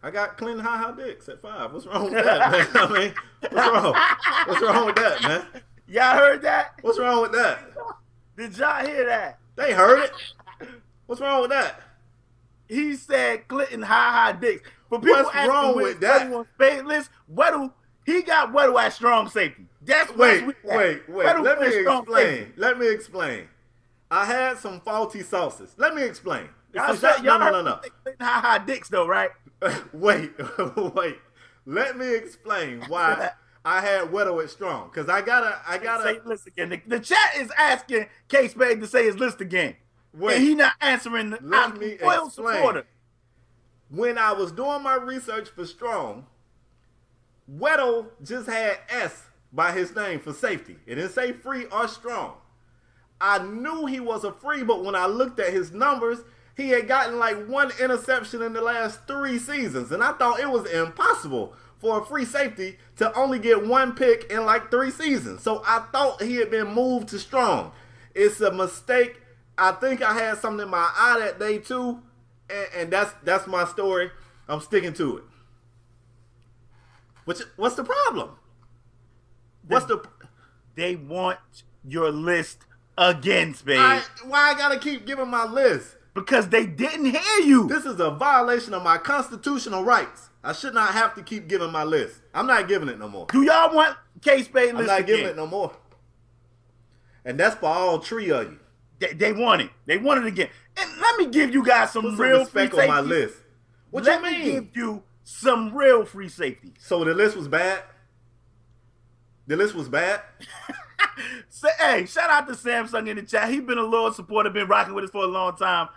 I got Clinton Dix at 5. What's wrong with that, man? I mean, what's wrong? What's wrong with that, man? Y'all heard that? What's wrong with that? Did y'all hear that? They heard it. What's wrong with that? He said Clinton Dix. But people What's wrong with that? Spade list, he got Weddle at strong safety. That's wait. Weddle Let me explain. I had some faulty sauces. Let me explain. No. Clinton Dix though, right? Wait. Let me explain why I had Weddle at strong. Because I gotta say his list again. The chat is asking KSpadeThe to say his list again. Wait. And he not answering the Let me explain. supporter. When I was doing my research for strong, Weddle just had S by his name for safety. It didn't say free or strong. I knew he was a free, but when I looked at his numbers, he had gotten like 1 interception in the last 3 seasons. And I thought it was impossible for a free safety to only get 1 pick in like 3 seasons. So I thought he had been moved to strong. It's a mistake. I think I had something in my eye that day too. And that's my story. I'm sticking to it. What's the problem? They want your list again, Spade. Why I gotta keep giving my list? Because they didn't hear you. This is a violation of my constitutional rights. I should not have to keep giving my list. I'm not giving it no more. Do y'all want KSpadeThe list I'm not again? giving it no more. And that's for all 3 of you. They want it. They want it again. And let me give you guys some real respect free on my safeties. list. What Let you me mean? give you some real free safeties. So the list was bad? The list was bad? Hey, shout out to Samsung in the chat. He's been a loyal supporter, been rocking with us for a long time.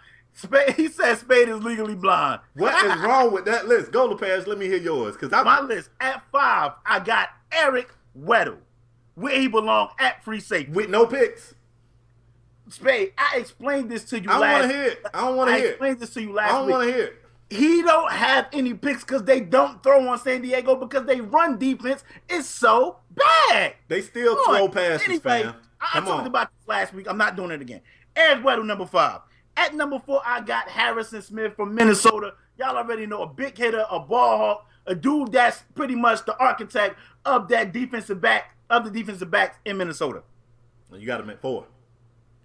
He said Spade is legally blind. What is wrong with that list? Go, LePage, let me hear yours. My list, at 5, I got Eric Weddle. Where he belong at free safety. With no picks. Spade, I explained this to you I last. don't want to hear it. I don't want to hear it. I explained this to you last I don't week. want to hear it. He don't have any picks because they don't throw on San Diego because they run defense is so bad. They still throw passes, anyway, fam. I talked about this last week. I'm not doing it again. Eric Weddle, number 5. At number 4, I got Harrison Smith from Minnesota. Y'all already know, a big hitter, a ball hawk, a dude that's pretty much the architect of that defensive back, of the defensive backs in Minnesota. You got him at 4.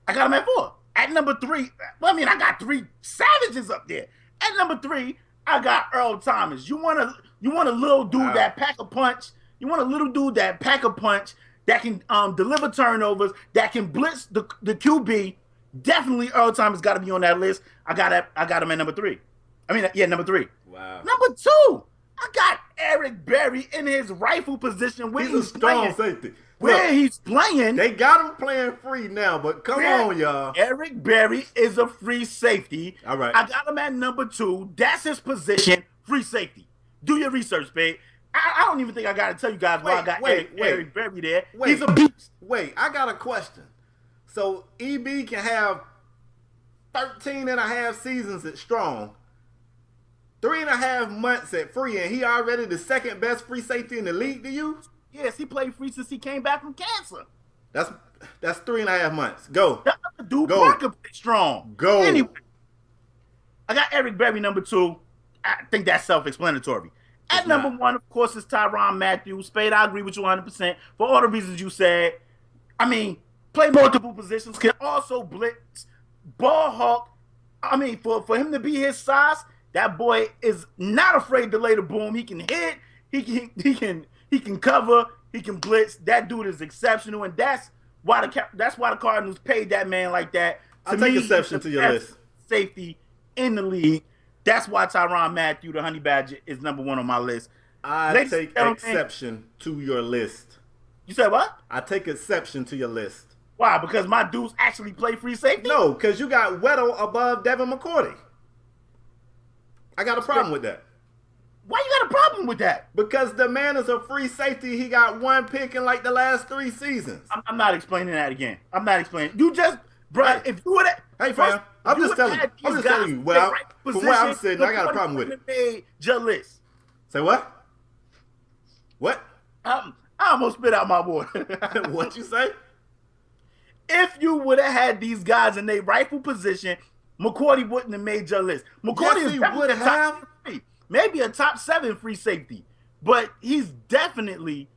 I got him at 4. At number 3, I got 3 savages up there. At number 3, I got Earl Thomas. You want a little dude that pack a punch. You want a little dude that pack a punch, that can deliver turnovers, that can blitz the QB. Definitely Earl Thomas got to be on that list. I got him at number 3. Number 3. Wow. Number 2, I got Eric Berry in his rifle position where he's a strong safety. Where he's playing. They got him playing free now, but come on, y'all. Eric Berry is a free safety. All right. I got him at number 2. That's his position, free safety. Do your research, babe. I don't even think I got to tell you guys why I got Eric Berry there. He's a beast. Wait, I got a question. So EB can have 13 and a half seasons at strong, 3.5 months at free, and he already the second best free safety in the league to you? Yes, he played free since he came back from cancer. That's 3.5 months. Go. That other dude, Go. Parker, played strong. Go. Anyway, I got Eric Berry number 2. I think that's self-explanatory. At number 1, of course, is Tyrann Mathieu. Spade, I agree with you 100% for all the reasons you said. I mean, play multiple positions, can also blitz, ball hawk. I mean, for him to be his size, that boy is not afraid to lay the boom. He can hit. He can cover. He can blitz. That dude is exceptional, and that's why the Cardinals paid that man like that. I'll take exception to your list. Safety in the league. That's why Tyrann Mathieu, the Honey Badger, is number 1 on my list. I take exception to your list. You said what? I take exception to your list. Why? Because my dudes actually play free safety? No, because you got Weddle above Devin McCourty. I got a problem with that. Why you got a problem with that? Because the man is a free safety. He got 1 pick in like the last 3 seasons. I'm not explaining that again. I'm not explaining. You just, bro, if you would have... Hey, fam, I'm just telling you. I'm just telling you. Well, from where I'm sitting, I got a problem with it. Made your list. Say what? What? I almost spit out my water. What you say? If you would have had these guys in their rightful position, McCourty wouldn't have made your list. McCourty Yes, he would have. Maybe a top 7 free safety, but he's definitely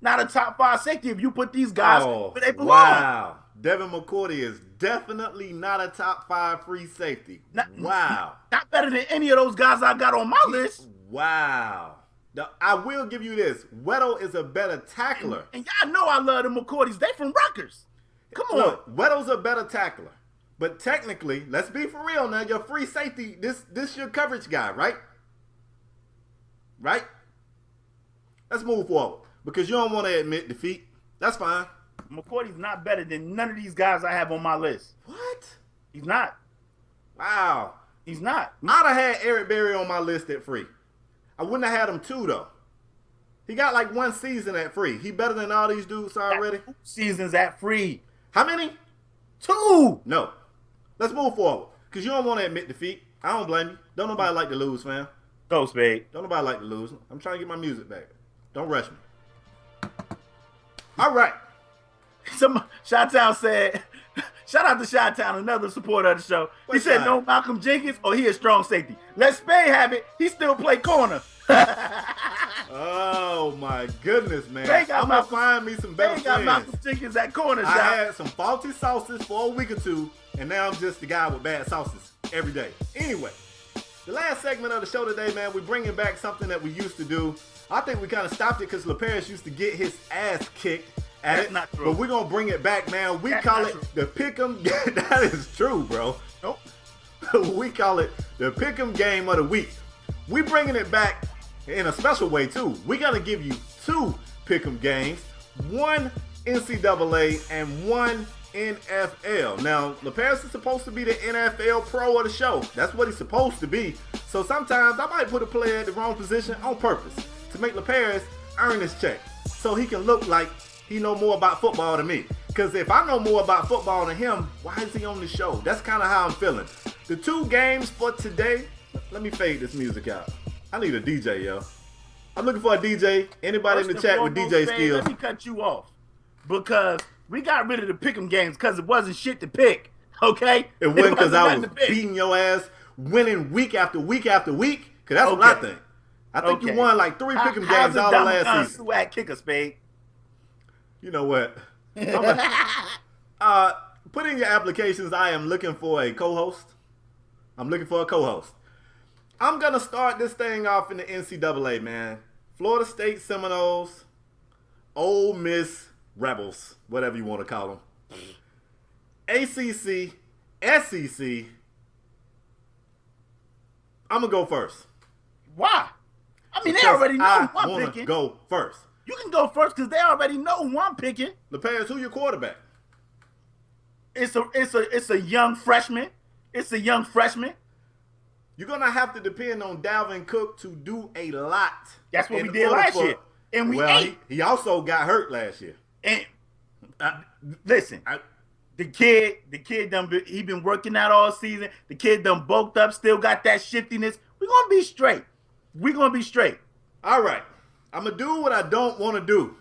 not a top 5 safety if you put these guys where they belong. Wow. Devin McCourty is definitely not a top 5 free safety. Wow. Not better than any of those guys I got on my list. Wow. Now, I will give you this. Weddle is a better tackler. And y'all know I love the McCourtys. They from Rutgers. Come on. Look, Weddle's a better tackler. But technically, let's be for real now. Your free safety, this your coverage guy, right? Right? Let's move forward. Because you don't want to admit defeat. That's fine. McCourty's not better than none of these guys I have on my list. What? He's not. Wow. He's not. I'd have had Eric Berry on my list at free. I wouldn't have had him 2, though. He got like 1 season at free. He better than all these dudes already. 2 seasons at free. How many? 2. No. Let's move forward. Because you don't want to admit defeat. I don't blame you. Don't nobody like to lose, fam. Go, Spade. Don't nobody like to lose. I'm trying to get my music back. Don't rush me. All right. Chi-Town said, shout out to Chi-Town, another supporter of the show. He said, no Malcolm Jenkins or he a strong safety. Let Spade have it. He still play corner. Oh, my goodness, man. I'm going to find me some better got friends. Malcolm Jenkins at corner, I had some faulty sauces for a week or 2, and now I'm just the guy with bad sauces every day. Anyway, the last segment of the show today, man, we're bringing back something that we used to do. I think we kind of stopped it because LaParis used to get his ass kicked at That's it. not true. But we're going to bring it back, man. We That's call not it true. the Pick'em. That is true, bro. Nope. We call it the Pick'em game of the week. We bringing it back in a special way, too. We're going to give you 2 Pick'em games, 1 NCAA and 1 NFL. Now, LaParis is supposed to be the NFL pro of the show. That's what he's supposed to be. So sometimes I might put a player at the wrong position on purpose to make LaParis earn his check so he can look like he know more about football than me. Because if I know more about football than him, why is he on the show? That's kind of how I'm feeling. The 2 games for today, let me fade this music out. I need a DJ, yo. I'm looking for a DJ. Anybody in the chat with DJ skills? Let me cut you off because we got rid of the pick'em games because it wasn't shit to pick. Okay, It wasn't because I was nothing to pick. beating your ass, winning week after week after week. Because that's what I think. I think you won like 3 pick'em games all the last season. At kicker, Spade. You know what? Put in your applications. I am looking for a co-host. I'm looking for a co-host. I'm going to start this thing off in the NCAA, man. Florida State Seminoles, Ole Miss Rebels, whatever you want to call them. ACC, SEC. I'm going to go first. Why? I mean, they already know who I'm I picking. go first. You can go first because they already know who I'm picking. LePage, who your quarterback? It's a young freshman. It's a young freshman. You're going to have to depend on Dalvin Cook to do a lot. That's what we did last year. And we ate. He also got hurt last year. And listen, The kid he been working out all season. The kid done bulked up, still got that shiftiness. We're gonna be straight. All right. I'm gonna do what I don't want to do.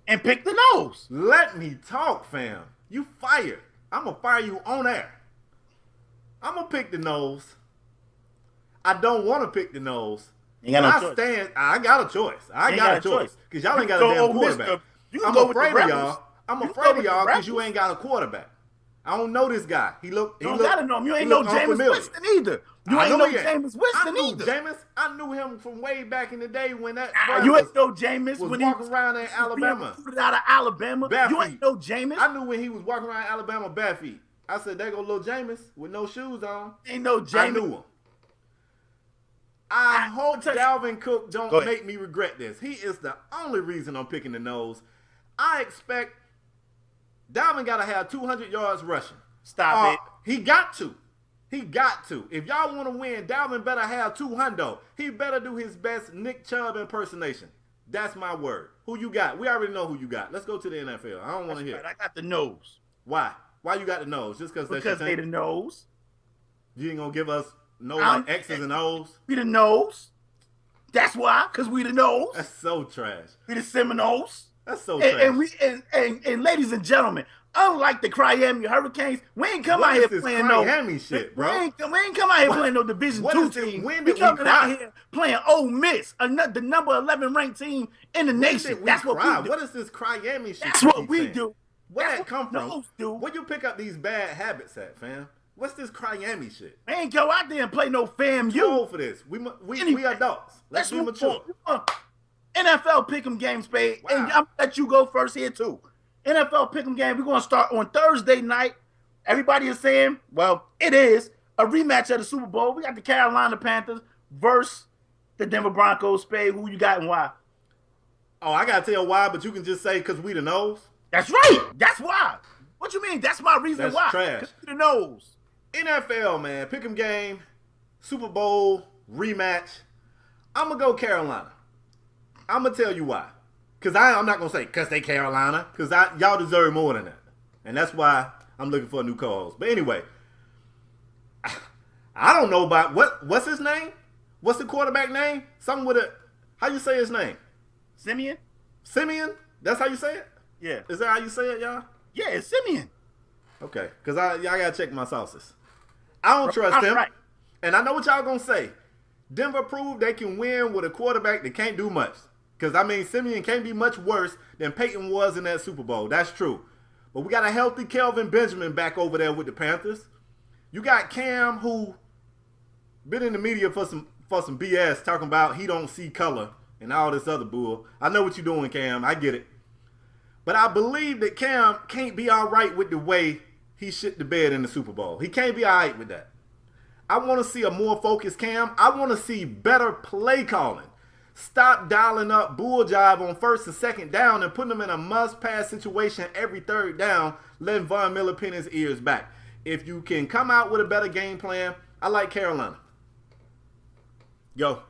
And pick the nose. Let me talk, fam. You fired. I'm gonna fire you on air. I'm gonna pick the nose. I don't want to pick the nose. You got no choice. I got a choice. I got a choice. Because y'all ain't got a damn quarterback. I'm afraid of y'all. I'm afraid of y'all because you ain't got a quarterback. I don't know this guy. You don't gotta know him. You ain't know Jameis Winston either. You ain't know Jameis Winston either. Jameis, I knew him from way back in the day when that you ain't know Jameis was when walking he around in Alabama. Out of Alabama. You ain't know Jameis. I knew when he was walking around Alabama bare feet. I said, there go little Jameis with no shoes on. Ain't no Jameis. I knew him. I hope Dalvin Cook don't make me regret this. He is the only reason I'm picking the nose. I expect Dalvin got to have 200 yards rushing. Stop it. He got to. If y'all want to win, Dalvin better have 200. He better do his best Nick Chubb impersonation. That's my word. Who you got? We already know who you got. Let's go to the NFL. I don't want to hear. Right. I got the nose. Why? Why you got the nose? Just because they the nose. You ain't gonna give us like X's and O's. We the nose. That's why, because we the nose. That's so trash. We the Seminoles. That's so trash. And ladies and gentlemen, unlike the Miami Hurricanes, we ain't come out here playing Miami shit, bro. We ain't come out here playing no Division II team. We coming out here playing Ole Miss, the number 11 ranked team in the nation. That's what we do. What is this Miami shit? That's what we do. Where that come from? Where you pick up these bad habits at, fam? What's this Miami shit? We ain't go out there and play no FAMU. Too old for this. We adults. Let's be mature. NFL Pick'em game, Spade. Wow. And I'm gonna let you go first here too. NFL Pick'em game. We're gonna start on Thursday night. Everybody is saying, well, it is a rematch of the Super Bowl. We got the Carolina Panthers versus the Denver Broncos. Spade, who you got and why? Oh, I gotta tell why, but you can just say because we the nose. That's right. That's why. What you mean? That's my reason why. Trash. The nose. NFL, man. Pick'em game. Super Bowl rematch. I'm going to go Carolina. I'm going to tell you why. Because I'm not going to say because they Carolina. Because y'all deserve more than that. And that's why I'm looking for a new co-host. But anyway, I don't know about what's his name? What's the quarterback name? Something with a, how you say his name? Simeon? That's how you say it? Yeah. Is that how you say it, y'all? Yeah, it's Simeon. Okay, because y'all got to check my sources. I don't trust him. Right. And I know what y'all going to say. Denver proved they can win with a quarterback that can't do much. Because, Simeon can't be much worse than Peyton was in that Super Bowl. That's true. But we got a healthy Kelvin Benjamin back over there with the Panthers. You got Cam, who been in the media for some BS, talking about he don't see color and all this other bull. I know what you're doing, Cam. I get it. But I believe that Cam can't be all right with the way he shit the bed in the Super Bowl. He can't be all right with that. I want to see a more focused Cam. I want to see better play calling. Stop dialing up bull jive on first and second down and putting them in a must-pass situation every third down, letting Von Miller pin his ears back. If you can come out with a better game plan, I like Carolina. Yo.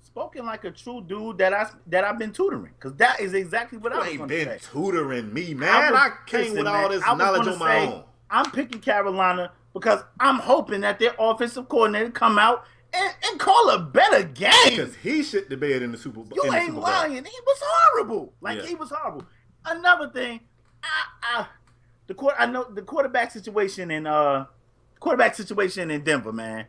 Spoken like a true dude that I've been tutoring, because that is exactly what I was going to say. You ain't been tutoring me, man. I came with all this knowledge on my own. I'm picking Carolina because I'm hoping that their offensive coordinator come out and call a better game. Because he shit the bed in the Super Bowl. You ain't lying. He was horrible. He was horrible. Another thing, I know the quarterback situation in Denver, man.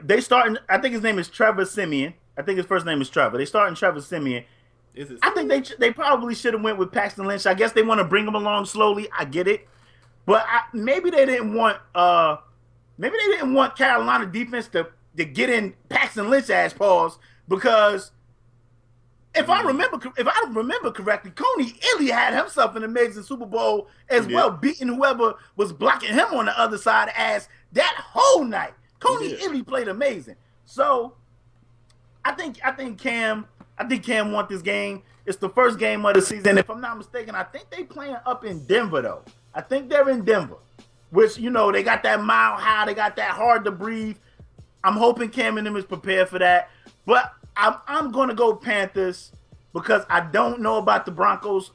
They starting. I think his name is Trevor Siemian. I think his first name is Trevor. They starting Trevor Siemian. I think they probably should have went with Paxton Lynch. I guess they want to bring him along slowly. I get it, but maybe they didn't want Carolina defense to get in Paxton Lynch ass paws, because if I remember correctly, Coney Ely had himself an amazing Super Bowl as well, beating whoever was blocking him on the other side ass that whole night. Coney Ely played amazing. So I think Cam won this game. It's the first game of the season. If I'm not mistaken, I think they playing up in Denver though. I think they're in Denver, which, they got that mile high, they got that hard to breathe. I'm hoping Cam and them is prepared for that. But I'm going to go Panthers because I don't know about the Broncos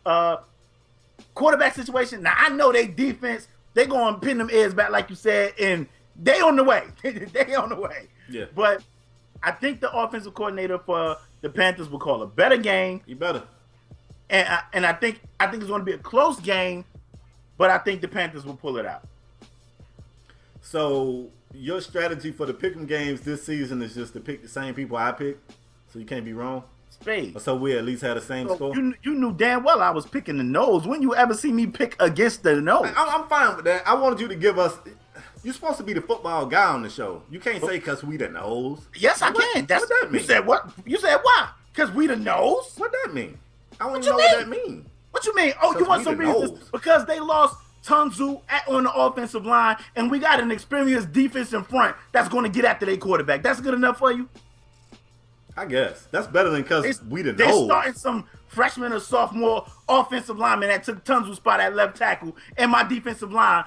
quarterback situation. Now I know they defense. They gonna pin them ears back like you said, and they on the way. They on the way. Yeah. But I think the offensive coordinator for the Panthers will call a better game. You better. And I think it's going to be a close game, but I think the Panthers will pull it out. So your strategy for the pick'em games this season is just to pick the same people I picked, so you can't be wrong. Spade. So we at least had the same score. You knew damn well I was picking the nose. When you ever see me pick against the nose? I'm fine with that. I wanted you to give us. You're supposed to be the football guy on the show. You can't say because we the nose. Yes, I can. That's what that mean. You said what? You said why? Because we the nose? What that mean? I don't even know what that mean. What you mean? Oh, you want some reasons? Because they lost Tunzu on the offensive line, and we got an experienced defense in front that's going to get after their quarterback. That's good enough for you? I guess. That's better than because we the They're nose. starting some freshman or sophomore offensive lineman that took Tunzu's spot at left tackle, and my defensive line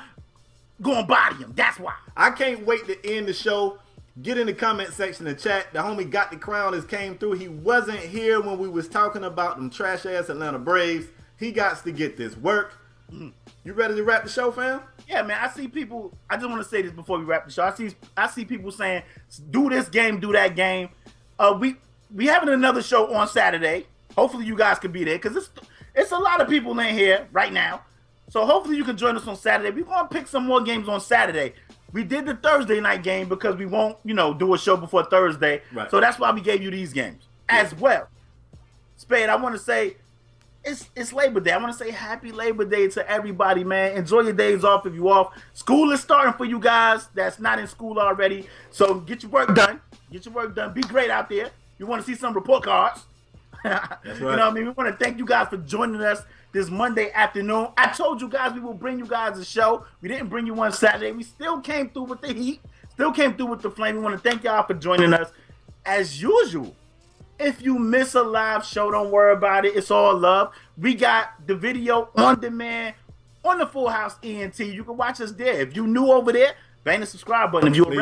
going body him. That's why. I can't wait to end the show. Get in the comment section and chat. The homie got the crown has came through. He wasn't here when we was talking about them trash ass Atlanta Braves. He got to get this work. You ready to wrap the show, fam? Yeah, man. I see people. I just want to say this before we wrap the show. I see people saying, "Do this game, do that game." We having another show on Saturday. Hopefully you guys can be there because it's a lot of people in here right now. So hopefully you can join us on Saturday. We're gonna pick some more games on Saturday. We did the Thursday night game because we won't, do a show before Thursday. Right. So that's why we gave you these games as well. Spade, I want to say it's Labor Day. I want to say happy Labor Day to everybody, man. Enjoy your days off if you're off. School is starting for you guys that's not in school already. So get your work done. Get your work done. Be great out there. You want to see some report cards. That's right. You know what I mean? We want to thank you guys for joining us this Monday afternoon. I told you guys we will bring you guys a show. We didn't bring you one Saturday. We still came through with the heat. Still came through with the flame. We want to thank y'all for joining us. As usual, if you miss a live show, don't worry about it. It's all love. We got the video on demand on the Full House ENT. You can watch us there. If you new over there, bang the subscribe button. If you're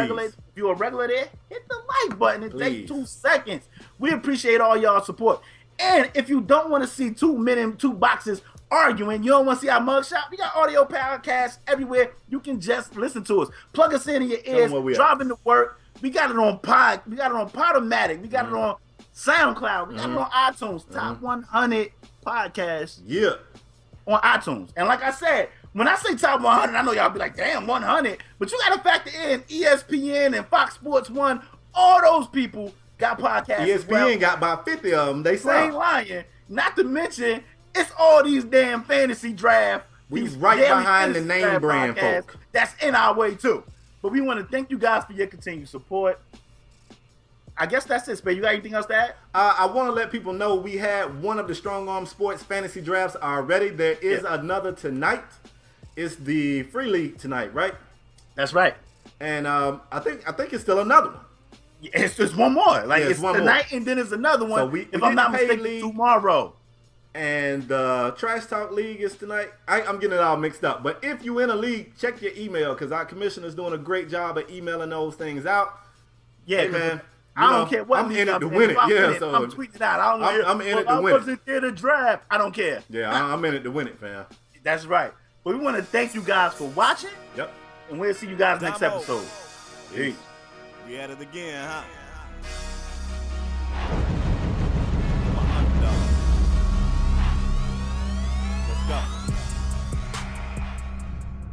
a regular there, hit the like button. It takes 2 seconds. We appreciate all y'all support. And if you don't want to see 2 men in 2 boxes arguing, you don't want to see our mugshot, we got audio podcasts everywhere. You can just listen to us. Plug us in your ears, driving to work. We got it on we got it on UPodOmatic. We got it on SoundCloud. We got it on iTunes. Top 100 podcasts. Yeah. On iTunes. And like I said, when I say top 100, I know y'all be like, damn, 100. But you got to factor in ESPN and Fox Sports 1. All those people got podcasts. ESPN got about 50 of them. They say. Ain't lying. Not to mention, it's all these damn fantasy draft. We right behind the name brand folk. That's in our way too. But we want to thank you guys for your continued support. I guess that's it, Spade. You got anything else to add? I want to let people know we had one of the Strong Arm Sports fantasy drafts already. There is another tonight. It's the free league tonight, right? That's right. And I think it's still another one. It's just one more. Like it's one tonight more. And then it's another one. So if I'm not mistaken, tomorrow. And Trash Talk League is tonight. I'm getting it all mixed up. But if you in a league, check your email because our commissioner's doing a great job of emailing those things out. Yeah, hey, man. I don't care what I'm in it to win it. Yeah, so I'm tweeting it out. I'm in it to win it. I wasn't there to draft. I don't care. Yeah, I'm in it to win it, fam. That's right. But we want to thank you guys for watching. Yep. And we'll see you guys next episode. Peace. We at it again, huh?